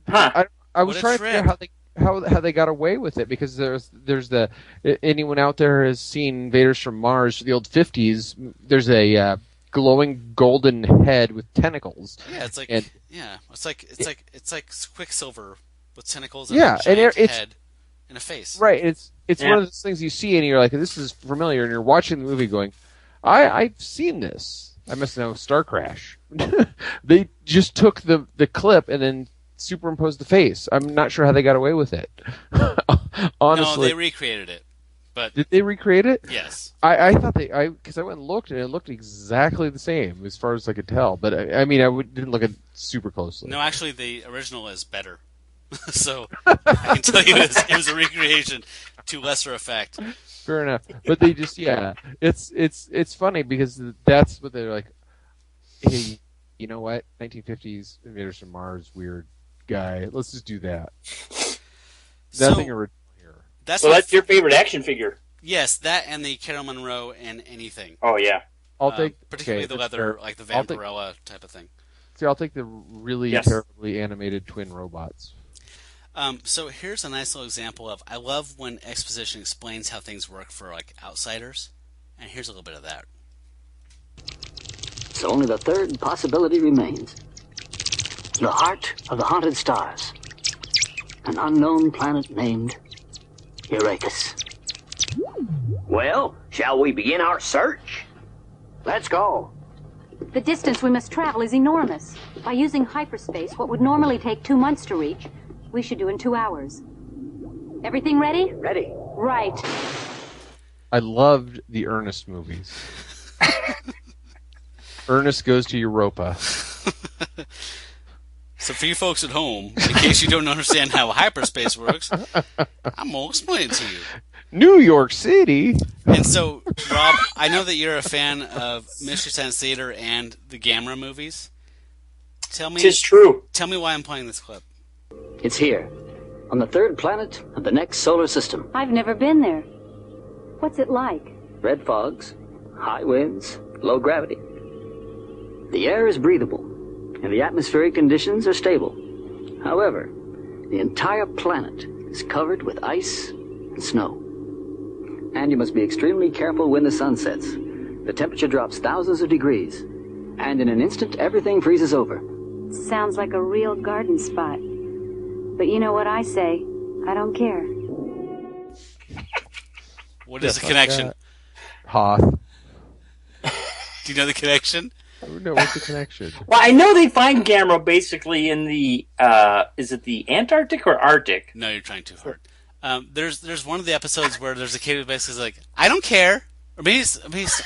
Huh. I was trying to figure out how they got away with it, because there's anyone out there has seen Invaders from Mars, the old 50s. There's a glowing golden head with tentacles. Yeah, it's like it's like Quicksilver with tentacles and yeah, a giant and head and a face. Right. It's one of those things you see and you're like, this is familiar, and you're watching the movie going, I've seen this. I must know Star Crash. They just took the clip and then superimposed the face. I'm not sure how they got away with it. Honestly. No, they recreated it. But did they recreate it? Yes. I thought because I went and looked, and it looked exactly the same as far as I could tell. But I didn't look at it super closely. No, actually, the original is better. So I can tell you it was a recreation to lesser effect. Fair enough. But they just it's funny because that's what they're like. Hey, you know what? 1950s Invaders from Mars, weird guy. Let's just do that. Nothing original here. That's your favorite action figure. Yes, that and the Caroline Munro and anything. Oh yeah. I'll take particularly the leather, like the Vampirella type of thing. See, I'll take the really terribly animated twin robots. So here's a nice little example of, I love when exposition explains how things work for like outsiders, and here's a little bit of that. So only the third possibility remains. The heart of the haunted stars. An unknown planet named Eureka. Well, shall we begin our search? Let's go. The distance we must travel is enormous. By using hyperspace, what would normally take 2 months to reach, we should do in 2 hours. Everything ready? Ready. Right. I loved the Ernest movies. Ernest Goes to Europa. So for you folks at home, in case you don't understand how hyperspace works, I'm going to explain it to you. New York City. And so, Rob, I know that you're a fan of Mystery Science Theater and the Gamera movies. Tell me, 'Tis true. Tell me why I'm playing this clip. It's here, on the third planet of the next solar system. I've never been there. What's it like? Red fogs, high winds, low gravity. The air is breathable, and the atmospheric conditions are stable. However, the entire planet is covered with ice and snow. And you must be extremely careful when the sun sets. The temperature drops thousands of degrees, and in an instant, everything freezes over. Sounds like a real garden spot. But you know what I say? I don't care. What is the connection? Hoth. Do you know the connection? No, what's the connection? Well, I know they find Gamera basically in the, is it the Antarctic or Arctic? No, you're trying too hard. There's one of the episodes where there's a kid who basically is like, I don't care. Or maybe it's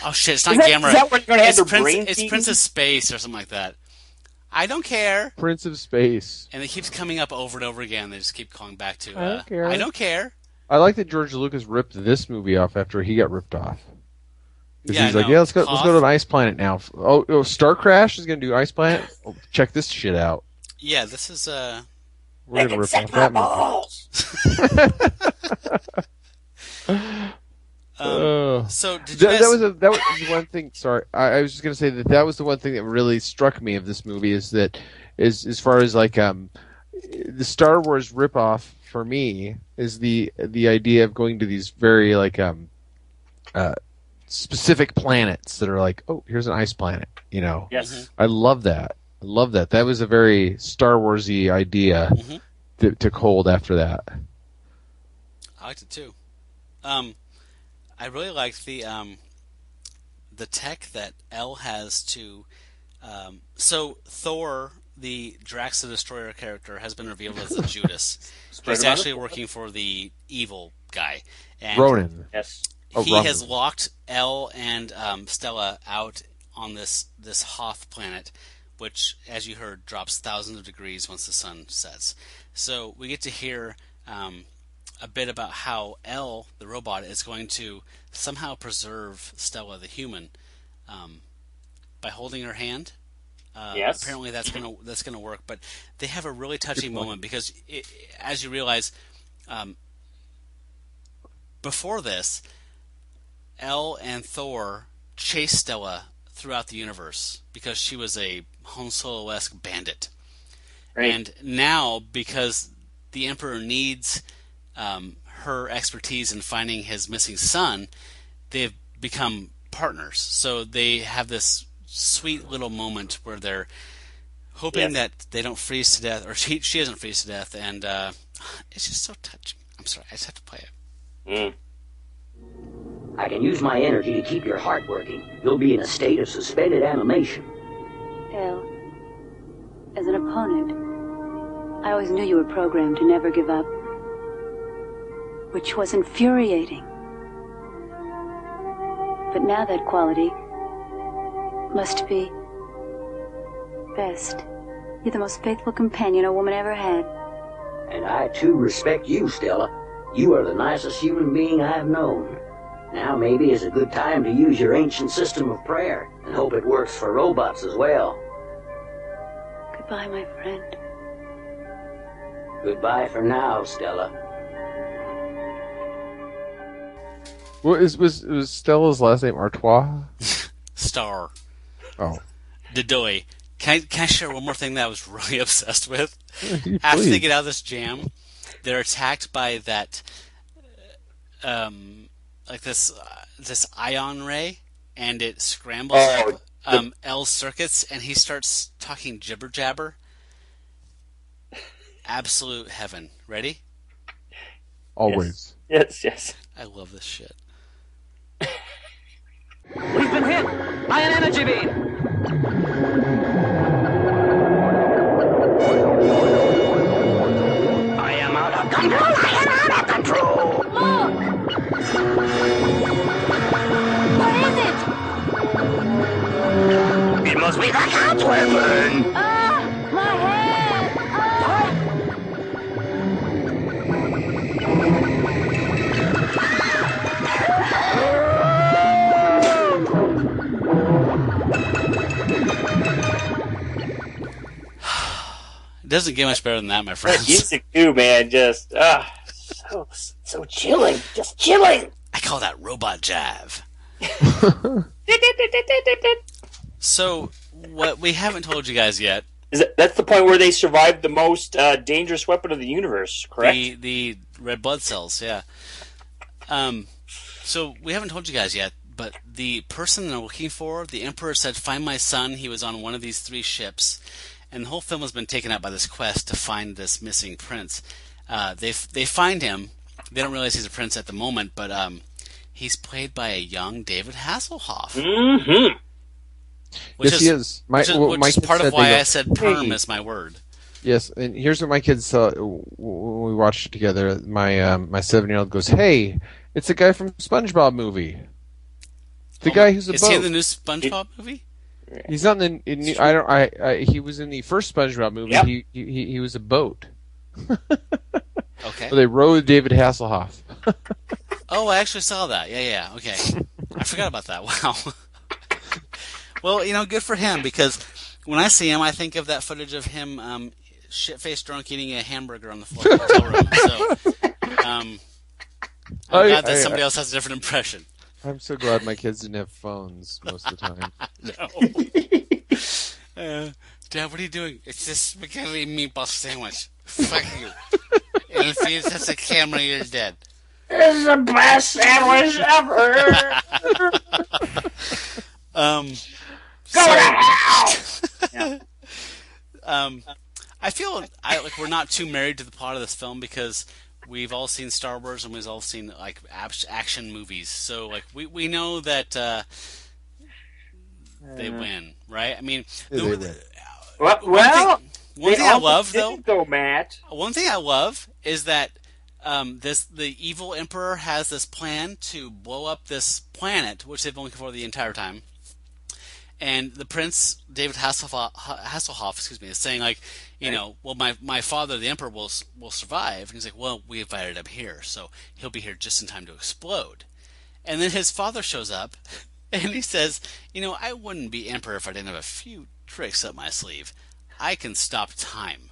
oh shit, it's not Gamera. Is that where you're going to have the brain It's Prince of Space or something like that. I don't care. Prince of Space. And it keeps coming up over and over again. They just keep calling back to, I don't care. I don't care. I like that George Lucas ripped this movie off after he got ripped off. Yeah, he's like, let's go to an ice planet now. Oh, Star Crash is going to do Ice Planet? Oh, check this shit out. Yeah, this is, we're going to rip off that movie. So did you guys... that was one thing. Sorry, I was just going to say that was the one thing that really struck me of this movie is that as far as like the Star Wars ripoff for me is the idea of going to these very like specific planets that are like, oh, here's an ice planet, you know. Yes. I love that. That was a very Star Wars-y idea that took hold after that. I liked it too. I really liked the tech that Elle has to. So Thor, the Drax the Destroyer character, has been revealed as a Judas. He's actually working for the evil guy. And Ronan. Yes. He has locked Elle and Stella out on this Hoth planet, which, as you heard, drops thousands of degrees once the sun sets. So we get to hear a bit about how Elle, the robot, is going to somehow preserve Stella, the human, by holding her hand. Yes. Apparently that's gonna work. But they have a really touching moment because, as you realize, before this, Elle and Thor chased Stella throughout the universe because she was a Han Solo-esque bandit. Right. And now, because the Emperor needs her expertise in finding his missing son, they've become partners. So they have this sweet little moment where they're hoping that they don't freeze to death, or she doesn't freeze to death, and it's just so touching. I'm sorry, I just have to play it. I can use my energy to keep your heart working. You'll be in a state of suspended animation. Elle, as an opponent, I always knew you were programmed to never give up, which was infuriating. But now that quality must be best. You're the most faithful companion a woman ever had. And I, too, respect you, Stella. You are the nicest human being I've known. Now maybe is a good time to use your ancient system of prayer and hope it works for robots as well. Goodbye, my friend. Goodbye for now, Stella. Was Stella's last name Artois? Star. Oh. Dedoy. Can I share one more thing that I was really obsessed with? Please. After they get out of this jam, they're attacked by that, like this ion ray, and it scrambles L's circuits, and he starts talking jibber jabber. Absolute heaven. Ready? Always. Yes. I love this shit. We've been hit by an energy beam. I am out of control! I am out of control! Look! What is it? It must be the Count's weapon! Ah! My head! Ah! It doesn't get much better than that, my friends. Music too, man. Just so chilling. Just chilling. I call that robot jive. So, what we haven't told you guys yet that's the point where they survived the most dangerous weapon of the universe, correct? The red blood cells, yeah. So we haven't told you guys yet, but the person they're looking for, the Emperor said, "Find my son. He was on one of these 3 ships," and the whole film has been taken up by this quest to find this missing prince. They find him. They don't realize he's a prince at the moment, but he's played by a young David Hasselhoff. Mm-hmm. Which he is. Which is part of why I said perm is my word. Yes, and here's what my kids saw when we watched it together. My 7-year-old goes, "Hey, it's the guy from SpongeBob movie. The guy who's a boat." Is he in the new SpongeBob movie? He's not in the. He was in the first SpongeBob movie. Yep. He was a boat. Okay. So they rode David Hasselhoff. Oh, I actually saw that. Yeah. Okay. I forgot about that. Wow. Well, good for him, because when I see him, I think of that footage of him shit-faced drunk eating a hamburger on the floor of the hotel room. So, I'm glad that somebody else has a different impression. I'm so glad my kids didn't have phones most of the time. No. Dad, what are you doing? It's this spaghetti meatball sandwich. Fuck you. And if you touch the camera, you're dead. This is the best sandwich ever! Go to hell! Yeah. I feel like we're not too married to the plot of this film, because we've all seen Star Wars and we've all seen like action movies. So like we know that they win, right? I mean, one thing I love, though, Matt. One thing I love is that the evil Emperor has this plan to blow up this planet, which they've been looking for the entire time. And the Prince, David Hasselhoff, is saying, like, well, my father, the Emperor, will survive. And he's like, well, we invited him here, so he'll be here just in time to explode. And then his father shows up, and he says, I wouldn't be Emperor if I didn't have a few tricks up my sleeve. I can stop time.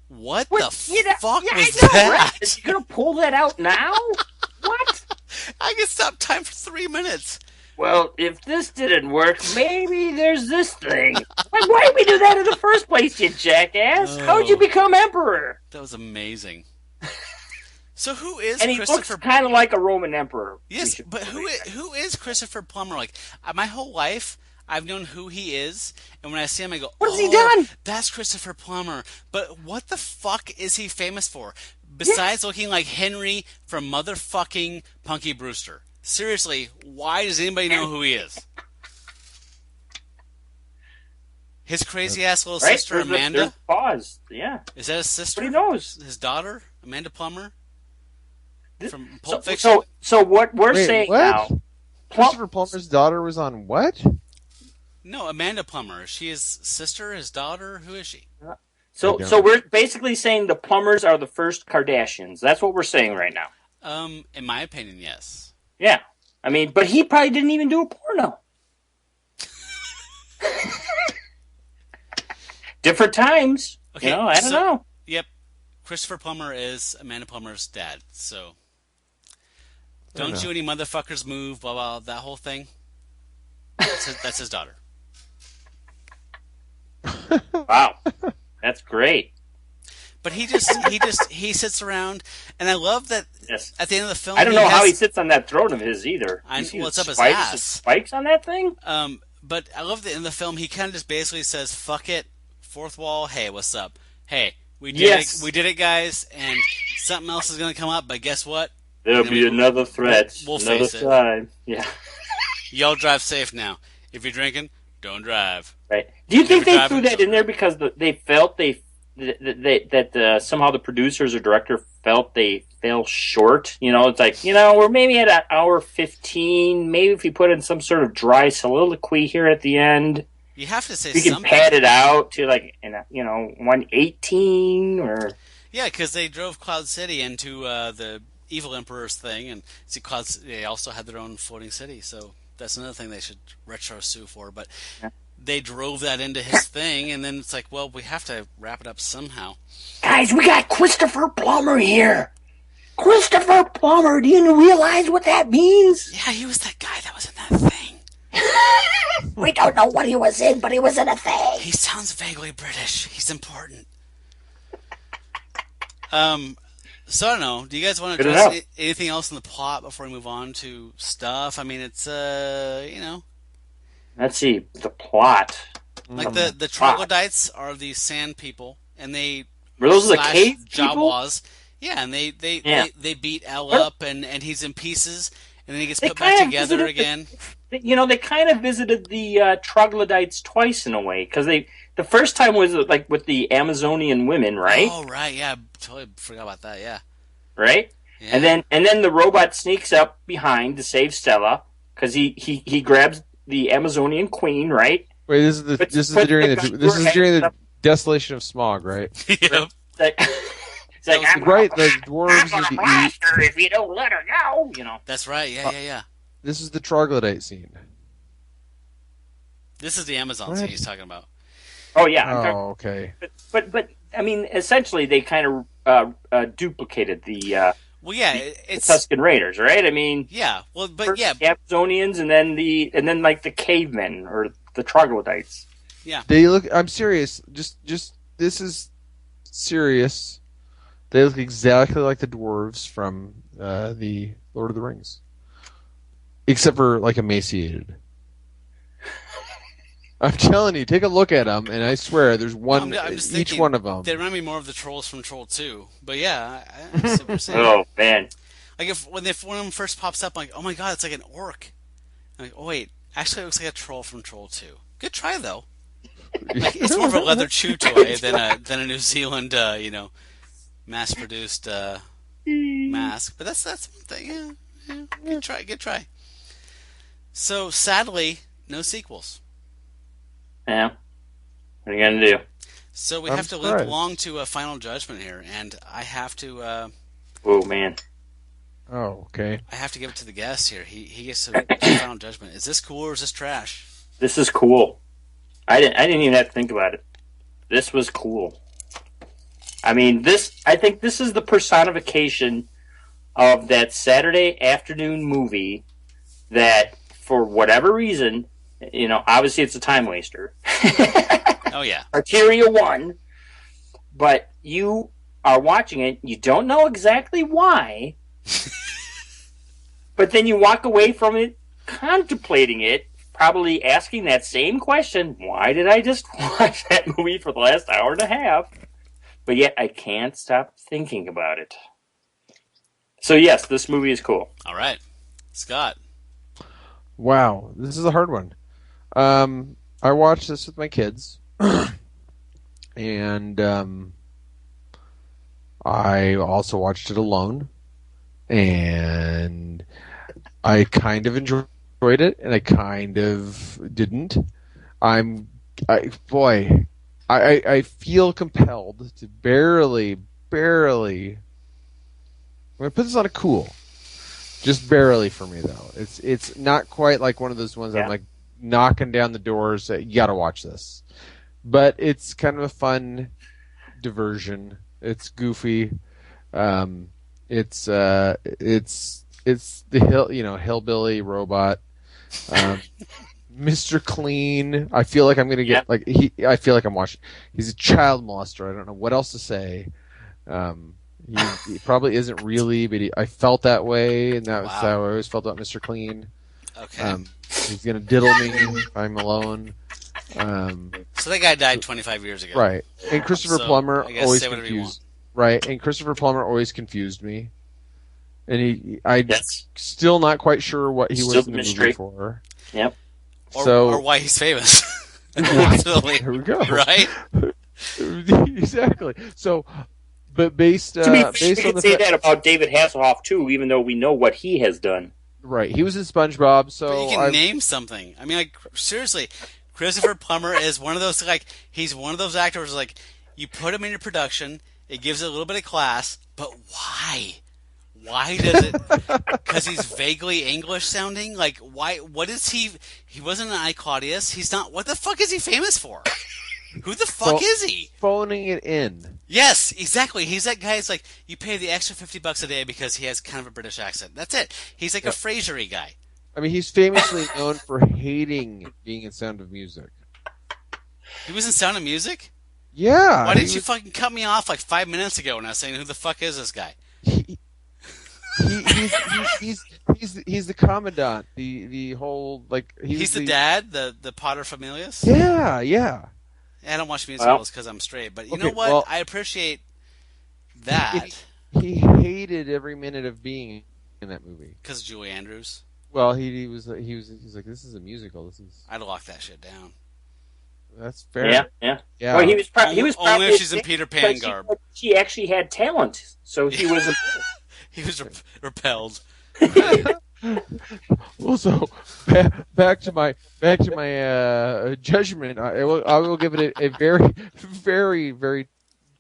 What the fuck was that? Right? Is he going to pull that out now? What? I can stop time for 3 minutes. Well, if this didn't work, maybe there's this thing. Like, why did we do that in the first place, you jackass? How'd you become emperor? That was amazing. So who is and he Christopher? looks kind of like a Roman emperor. Yes, but who is Christopher Plummer? Like, my whole life, I've known who he is, and when I see him, I go, "What has he done? That's Christopher Plummer." But what the fuck is he famous for? Besides looking like Henry from motherfucking Punky Brewster. Seriously, why does anybody know who he is? His crazy ass little sister Amanda. Pause. Yeah. Is that his sister? But he knows. His daughter, Amanda Plummer, from Pulp Fiction. So what we're saying now? Christopher Plummer's daughter was on what? No, Amanda Plummer. Is she his sister? His daughter? Who is she? So we're basically saying the Plumbers are the first Kardashians. That's what we're saying right now. In my opinion, yes. Yeah. I mean, but he probably didn't even do a porno. Different times. Okay, I don't know. Yep. Christopher Plummer is Amanda Plummer's dad, so don't you any motherfuckers move, blah, blah, that whole thing. That's his daughter. Wow. That's great. But he sits around, and I love that. Yes. At the end of the film, I don't know how he sits on that throne of his either. What's up his ass? Spikes on that thing. But I love that in the film he kind of just basically says, "Fuck it, fourth wall. Hey, what's up? Hey, we did it. We did it, guys. And something else is going to come up. But guess what? There'll be another threat. We'll another face time. It. Yeah. Y'all drive safe now. If you're drinking, don't drive. Right. Do you think they threw that in there because they felt that somehow the producers or director felt they fell short? You know, it's like, we're maybe at an hour 15. Maybe if we put in some sort of dry soliloquy here at the end, you have to say we can pad it out to 118 or. Yeah, because they drove Cloud City into the Evil Emperor's thing, and they also had their own floating city, so that's another thing they should retro sue for. But they drove that into his thing, and then it's like, well, we have to wrap it up somehow. Guys, we got Christopher Plummer here. Christopher Plummer, do you realize what that means? Yeah, he was that guy that was in that thing. We don't know what he was in, but he was in a thing. He sounds vaguely British. He's important. So I don't know. Do you guys want to address anything else in the plot before we move on to stuff? I mean, it's Let's see the plot. Like the troglodytes are these sand people, and they were those the cave Jawas. Yeah, and they beat L up, and he's in pieces, and then he gets put back together again. They kind of visited the troglodytes twice in a way, because the first time was like with the Amazonian women, right? Oh, right, yeah, totally forgot about that. Yeah, right. Yeah. And then the robot sneaks up behind to save Stella because he grabs the Amazonian queen, right? Wait, this is during the desolation of Smog, right? Yep. It's like, right, the dwarves I'm gonna blast her if you don't let her go. That's right. Yeah. This is the troglodyte scene. This is the Amazon scene he's talking about. Oh yeah. Okay. But I mean, essentially, they kind of duplicated the. It's Tusken Raiders, right? I mean, yeah. Well, but the Amazonians, and then like the cavemen or the troglodytes. Yeah. They look. I'm serious. Just this is serious. They look exactly like the dwarves from the Lord of the Rings, except for like emaciated. I'm telling you, take a look at them, and I swear there's one. I'm just each thinking, one of them. They remind me more of the trolls from Troll 2. But yeah, I see what you're saying. Oh man! Like when one of them first pops up, I'm like, oh my god, it's like an orc. I'm like, oh wait, actually it looks like a troll from Troll 2. Good try though. Like, it's more of a leather chew toy than a New Zealand mass-produced mask. But that's one thing. Yeah, good try. So sadly, no sequels. Yeah. What are you going to do? So we have to limp along to a final judgment here, and I have to... oh, man. Oh, okay. I have to give it to the guest here. He gets to the final judgment. Is this cool or is this trash? This is cool. I didn't even have to think about it. This was cool. I mean, I think this is the personification of that Saturday afternoon movie that, for whatever reason... obviously it's a time waster. Oh, yeah. Arteria 1. But you are watching it, you don't know exactly why, but then you walk away from it contemplating it, probably asking that same question, why did I just watch that movie for the last hour and a half? But yet I can't stop thinking about it. So yes, this movie is cool. All right. Scott. Wow, this is a hard one. I watched this with my kids, and I also watched it alone, and I kind of enjoyed it, and I kind of didn't. I feel compelled to barely. I'm gonna put this on a cool. Just barely for me though. It's not quite like one of those ones I'm like knocking down the doors. You got to watch this, but it's kind of a fun diversion. It's goofy. It's the hillbilly robot. Mr. Clean. I feel like I'm gonna get I feel like I'm watching. He's a child molester. I don't know what else to say. He probably isn't really, but I felt that way, and that was Wow. how I always felt about Mr. Clean. Okay. He's gonna diddle me if I'm alone. So that guy died 25 years ago. Right. And Christopher So, Plummer I guess always say whatever you confused. Right. And Christopher Plummer always confused me. And Yes. still not quite sure what he Still was the in the mystery. movie for. Yep. Or why he's famous. Ultimately. There we go. Right? Exactly. So, but based To be fair, based we on can the say fact, that about David Hasselhoff too, even though we know what he has done. right, he was in SpongeBob. So But you can name something. I mean, like, seriously, Christopher Plummer is one of those, like, he's one of those actors, like, you put him in your production, it gives it a little bit of class, but why? Why does it? Because he's vaguely English sounding? Like, why? What is he? He wasn't an I, Claudius. He's not. What the fuck is he famous for? Who the fuck is he? Phoning it in. Yes, exactly. He's that guy. It's like you pay the extra $50 a day because he has kind of a British accent. That's it. He's like a Frasier-y guy. I mean, he's famously known for hating being in Sound of Music. He was in Sound of Music? Yeah. Why didn't you fucking cut me off like 5 minutes ago when I was saying who the fuck is this guy? He's the commandant. The whole like He's the dad, the Potter Familius. Yeah. I don't watch musicals because I'm straight, but you know what? Well, I appreciate that. He hated every minute of being in that movie Because Julie Andrews. Well, he was like, this is a musical. I'd lock that shit down. That's fair. Yeah. Yeah. Well, he was probably only if she's in Peter Pan garb. She actually had talent, so he was. He was repelled. Well, so back to my judgment. I will give it a very, very, very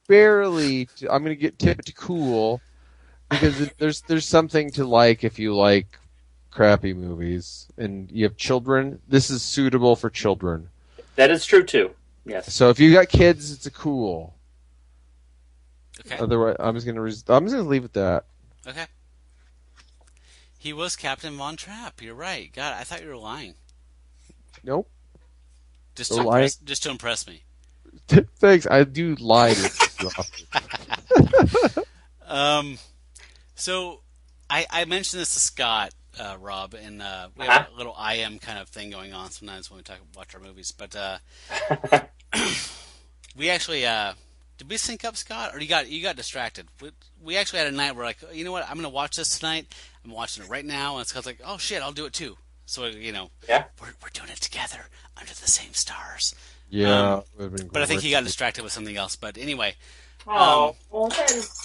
barely. I'm going to tip it to cool because there's something to like if you like crappy movies and you have children. This is suitable for children. That is true too. Yes. So if you got kids, it's a cool. Okay. Otherwise, I'm just gonna leave it at that. Okay. He was Captain Von Trapp. You're right. God, I thought you were lying. Nope. Just to impress me. Thanks. I do lie to you. So I mentioned this to Scott, Rob, and we have a little IM kind of thing going on sometimes when we watch our movies. But we actually did we sync up, Scott, or you got distracted? We actually had a night where like, you know what, I'm going to watch this tonight. I'm watching it right now, and Scott's like, oh shit, I'll do it too. So we're doing it together under the same stars. Yeah, but I think he got distracted with something else. But anyway. I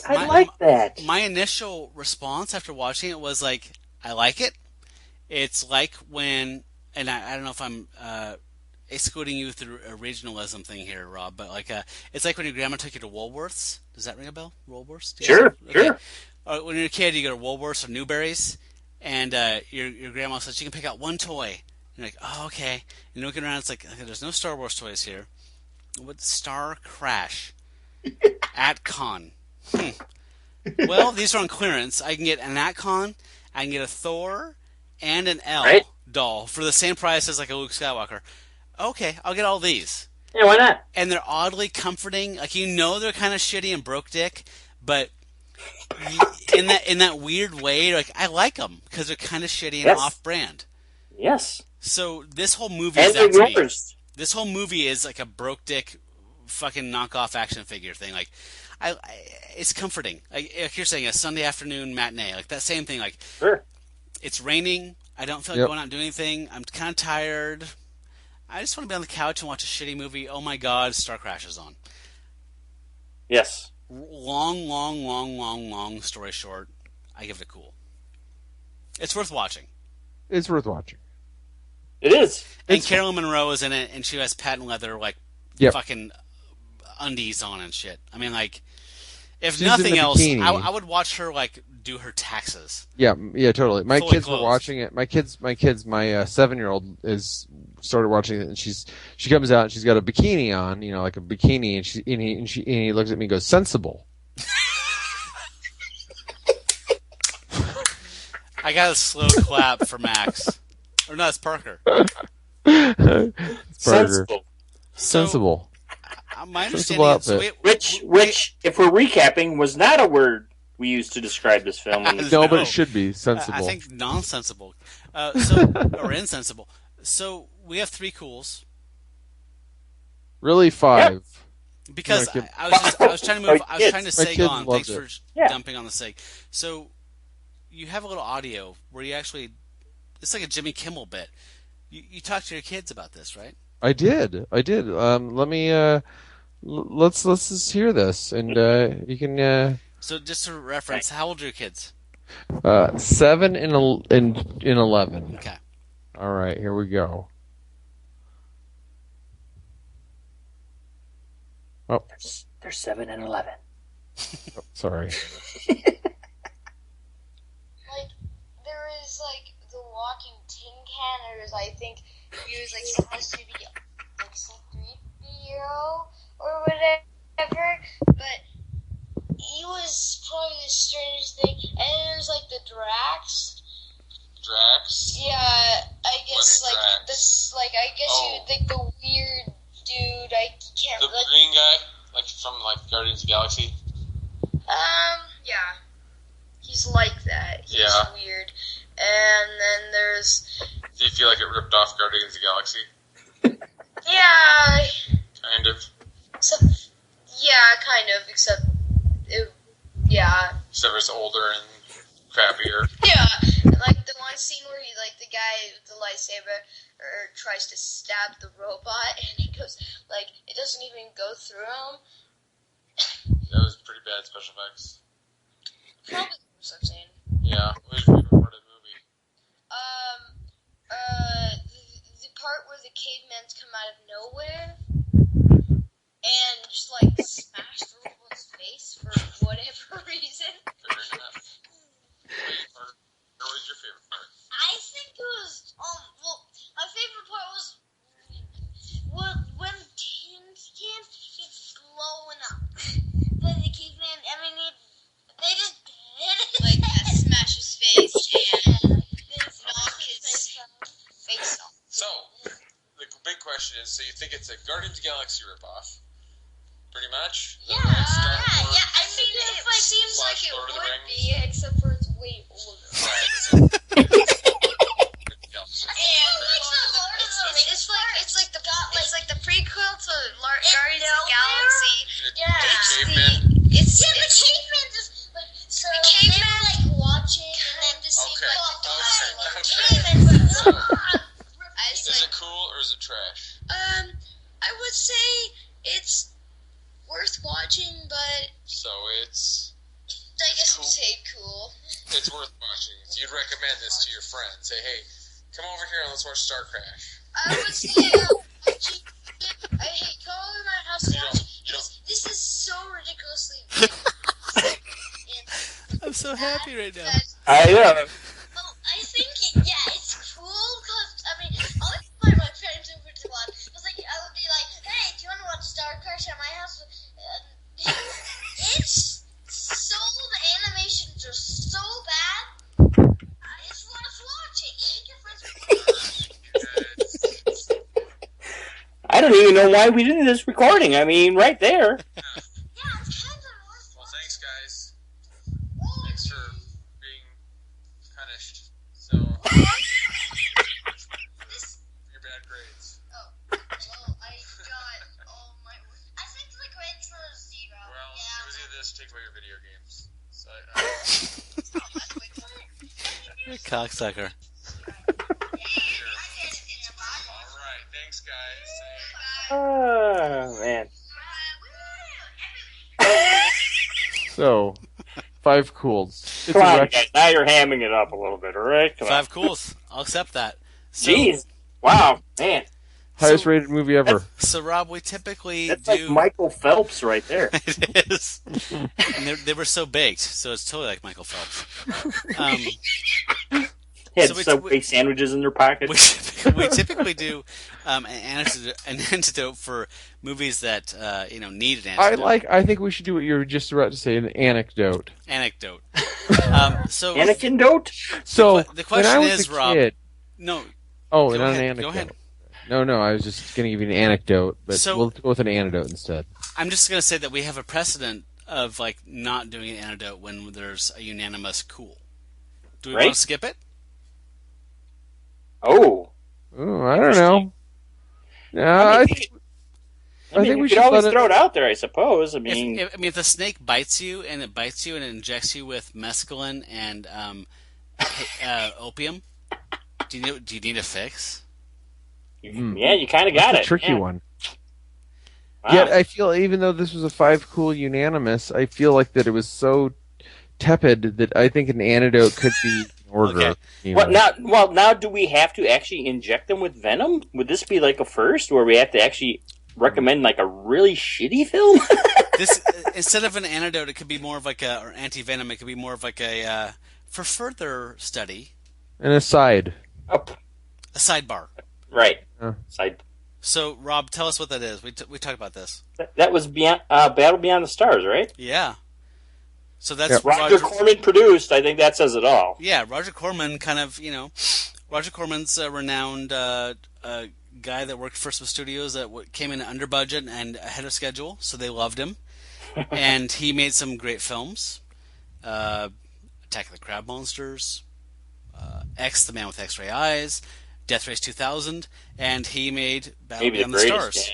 like that. My initial response after watching it was like, I like it. It's like when, and I don't know if I'm excluding you through originalism thing here, Rob, but like it's like when your grandma took you to Woolworths. Does that ring a bell? Woolworths? Sure. When you're a kid, you go to Woolworths or Newberry's, and your grandma says you can pick out one toy. You're like, oh, okay. And you're looking around, it's like, okay, there's no Star Wars toys here. What Star Crash at Con? Well, these are on clearance. I can get an Atcon, I can get a Thor, and an L doll for the same price as like a Luke Skywalker. Okay, I'll get all these. Yeah, why not? And they're oddly comforting. Like, you know they're kind of shitty and broke dick, but in that weird way, like, I like them because they're kind of shitty and off-brand. Yes. So this whole movie is that to me. This whole movie is like a broke dick fucking knockoff action figure thing. Like, it's comforting. Like you're saying, a Sunday afternoon matinee, like that same thing. Like, sure. It's raining. I don't feel like going out and doing anything. I'm kind of tired. I just want to be on the couch and watch a shitty movie. Oh my God, Star Crash is on. Yes. Long story short, I give it a cool. It's worth watching. It's worth watching. It is. And Caroline Munro is in it, and she has patent leather, like, fucking undies on and shit. I mean, like, if She's nothing else, bikini. I would watch her, like, do her taxes. Yeah, totally. My Fully kids clothed. were watching it. My 7-year-old is started watching it, and she comes out and she's got a bikini on, like a bikini, and he looks at me and goes, "Sensible." I got a slow clap for Max. Or no, it's Parker. It's Parker. Sensible. Sensible. my understanding is... Which, if we're recapping, was not a word we used to describe this film. No, but it should be sensible. I think nonsensible. Or insensible. So, we have 3 cools. Really 5. Yep. Because I was trying to move. I was trying to seg on. Thanks for dumping on the seg. So you have a little audio where you actually. It's like a Jimmy Kimmel bit. You talked to your kids about this, right? I did. Let me. Let's just hear this, and you can. So just to reference, how old are your kids? 7 and 11. Okay. All right, here we go. Oh, they're 7 and 11. Oh, sorry. Like, there is, like, the walking tin can, I think he was, like, supposed to be, like, C-3PO or whatever, but he was probably the strangest thing, and there's, like, the Drax. Drax? Yeah, I guess, like, Drax? this, like, I guess you would think the weird dude, I can't... The green guy? Like, from, like, Guardians of the Galaxy? Yeah. He's like that. He's weird. And then there's... Do you feel like it ripped off Guardians of the Galaxy? Yeah. Kind of. Yeah, kind of, except... Except it's older and crappier. Yeah. Like, the one scene where he, like, the guy with the lightsaber tries to stab the robot, and he goes, like, it doesn't even go through him. That was pretty bad special effects. Probably the worst I've seen. Yeah. What was your favorite part of the movie? The part where the cavemen's come out of nowhere and just, like, smash the robot's face for whatever reason. Fair enough. What was your favorite part? I think it was, my favorite part was when Tin Can gets blowing up. But the caveman, they just hit it. Like, smash his face and knock his face off. So, the big question is, so you think it's a Guardians of the Galaxy ripoff? Pretty much? Yeah. I mean, it seems like it would be, except for it's way older. It's like the prequel to Guardians of the Galaxy. The caveman just like the caveman like watching and then just seems like Is it cool or is it trash? I would say it's worth watching, but so it's. I guess cool. You'd say cool. It's worth watching. So you'd recommend this to your friends. Say, hey, come over here and let's watch Star Crash. I would say, hey, come over to my house and watch it. This is so ridiculously I'm so happy right now. I know. Well, I think, it's cool because, I would invite my parents over to watch. I would be like, hey, do you want to watch Star Crash at my house? It's so, the animations are so bad. It's worth watching. Take your friends. I don't even know why we did this recording. Right there. Well, thanks, guys. Thanks for being punished. So, your bad grades. Oh, well, I got all my... I think the grades were 0. Well, it was either this or take away your video games. So, You're a cocksucker. Alright, thanks, guys. Oh, man. So, 5 cools. It's Come on, guys. Now you're hamming it up a little bit, alright? 5 cools. I'll accept that. So, jeez. Wow, man. Highest rated movie ever. So, Rob, we typically That's like Michael Phelps right there. It is. And they were so baked, so it's totally like Michael Phelps. Had Subway sandwiches in their pockets. We typically do an antidote for movies that need an antidote. I think we should do what you were just about to say, an anecdote. Anecdote. So anecdote. So the question when I was is, a Rob. kid, No. Oh, go not ahead, an anecdote. Go ahead. No, I was just going to give you an anecdote, but So- we'll go with an anecdote instead. I'm just going to say that we have a precedent of like not doing an anecdote when there's a unanimous cool. Do we Right? want to skip it? Oh. Oh, I don't know. I think you we could should always let it. throw it out there, I suppose. I mean, If the snake bites you and it injects you with mescaline and opium, do you need a fix? yeah, you kind of got That's it. a tricky Yeah. one. Wow. Yet I feel, even though this was a 5 cool unanimous, I feel like that it was so tepid that I think an antidote could be in order. Okay. you know. Now, do we have to actually inject them with venom? Would this be like a first, where we have to actually recommend like a really shitty film? This instead of an antidote, it could be more of like or anti-venom. It could be more of like a for further study, An aside. Oh, a sidebar. right. Uh. Side. So, Rob, tell us what that is. We talked about this. That was Beyond, Battle Beyond the Stars, right? Yeah. So that's Roger Corman produced. I think that says it all. Yeah, Roger Corman kind of, Roger Corman's a renowned guy that worked for some studios that came in under budget and ahead of schedule, so they loved him. And he made some great films. Attack of the Crab Monsters, X, The Man with X-Ray Eyes, Death Race 2000, and he made Battle Maybe Beyond the Stars.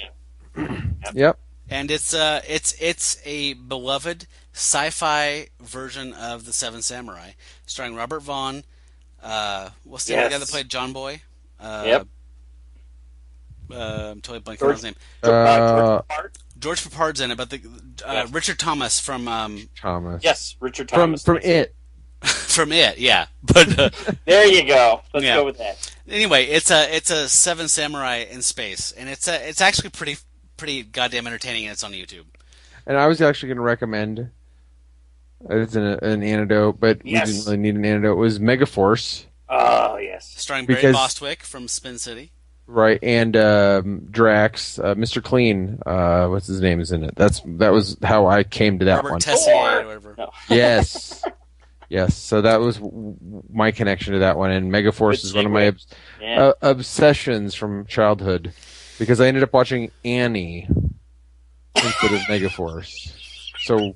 Yep. And it's a beloved sci-fi version of The Seven Samurai, starring Robert Vaughn. What's the other guy that played John Boy? Yep. I'm totally blanking on his name. George Papard's in it, but Richard Thomas from Thomas. Yes, Richard Thomas from It. from It, yeah. But there you go. Let's yeah. go with that. Anyway, it's a Seven Samurai in space, and it's actually pretty goddamn entertaining, and it's on YouTube. And I was actually going to recommend as an antidote, but we didn't really need an antidote. It was Megaforce. Oh yes, starring Barry Bostwick from Spin City. Right, and Drax, Mr. Clean, what's his name is in it. That was how I came to that Robert one. Tessier or whatever. No. Yes. Yes, so that was my connection to that one, and Megaforce is one of my obsessions from childhood, because I ended up watching Annie instead of Megaforce. So,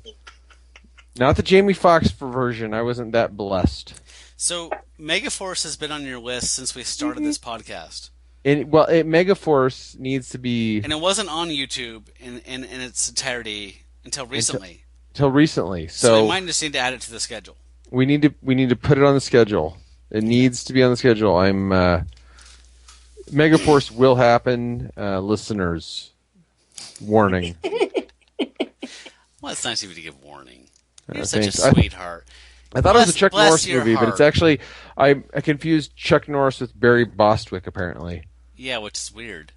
not the Jamie Foxx version, I wasn't that blessed. So, Megaforce has been on your list since we started this podcast. Megaforce needs to be... And it wasn't on YouTube in its entirety until recently. Until recently. So we might just need to add it to the schedule. We need to put it on the schedule. It needs to be on the schedule. Megaforce will happen, listeners. Warning. Well, it's nice of you to give warning. You're Thanks. such a sweetheart. I thought it was a Chuck Norris movie, heart. but it's actually I confused Chuck Norris with Barry Bostwick apparently. Yeah, which is weird.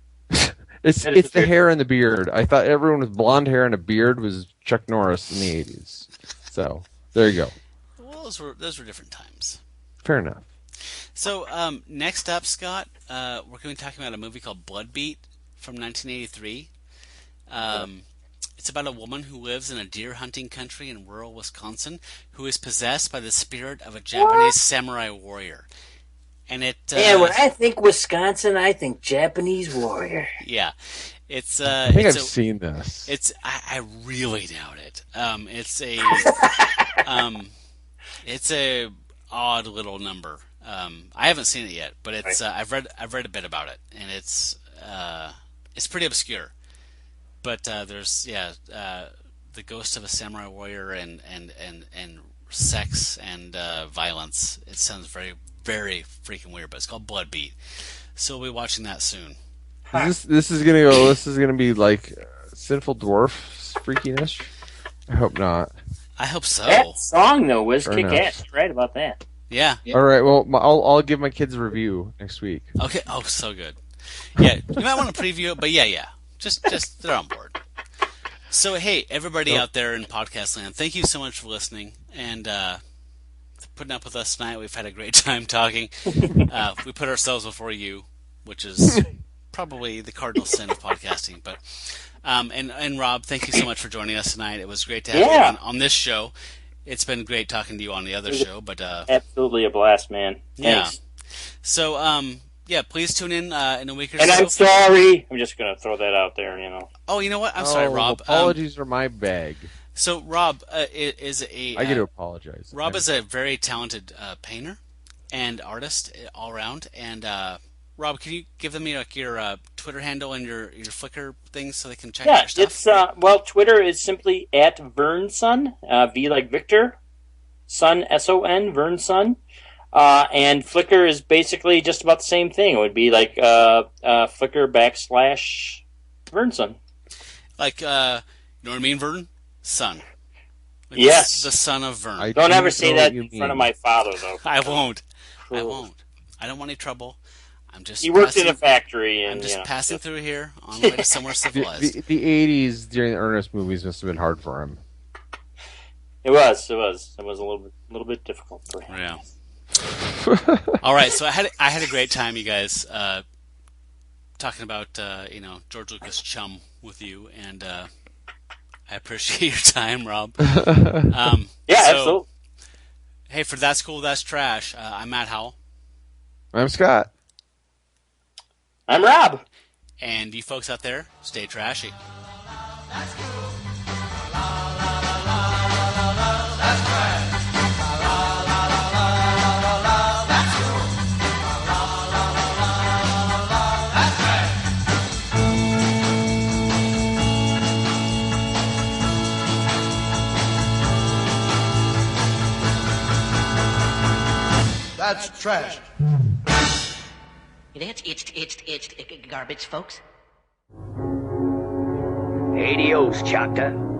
It's the hair and the beard. I thought everyone with blonde hair and a beard was Chuck Norris in the 80s. So there you go. Well, those were different times. Fair enough. So next up, Scott, we're going to be talking about a movie called Bloodbeat from 1983. It's about a woman who lives in a deer hunting country in rural Wisconsin who is possessed by the spirit of a Japanese samurai warrior. And when I think Wisconsin, I think Japanese warrior. Yeah, it's. I think I've seen this. I really doubt it. It's a odd little number. I haven't seen it yet, but it's. I've read a bit about it, and it's pretty obscure. But there's the ghost of a samurai warrior and sex and violence. It sounds very, very freaking weird, but it's called Bloodbeat. So we'll be watching that soon. This is gonna be like Sinful Dwarf freakiness. I hope not. I hope so. That song though was Fair kick enough. ass. Right about that. Yeah. All right. Well, I'll give my kids a review next week. Okay. Oh, so good. Yeah, you might want to preview it, but yeah. Just they're on board. So hey, everybody out there in podcast land, thank you so much for listening and putting up with us tonight. We've had a great time talking. We put ourselves before you, which is probably the cardinal sin of podcasting. But and Rob, thank you so much for joining us tonight. It was great to have you on this show. It's been great talking to you on the other show, but absolutely a blast, man. Thanks. Yeah. So yeah, please tune in a week or And so. I'm sorry. I'm just going to throw that out there, Oh, you know what? I'm sorry, Rob. Apologies are my bag. So Rob is a. I get to apologize. Rob is a very talented painter and artist all around. And Rob, can you give them your Twitter handle and your Flickr things so they can check out your stuff? It's Twitter is simply at VernSun, V like Victor, Sun SON, VernSun. And Flickr is basically just about the same thing. It would be like Flickr / VernSun. Like, you know what I mean, Vern? Son. Like Yes. The son of Vern. Don't ever say that in front of my father, though. I won't. I won't. I don't want any trouble. I'm just. He worked in a factory, and I'm just passing through here on the way to somewhere civilized. The 80s during the Ernest movies must have been hard for him. It was a little bit difficult for him. Yeah. All right, so I had a great time, you guys, talking about George Lucas chum with you, and I appreciate your time, Rob. Absolutely. Hey, for That's Cool, That's Trash, I'm Matt Howell. I'm Scott. I'm Rob. And you folks out there, stay trashy. That's cool. That's trash. It's garbage, folks. Adios, Choctaw.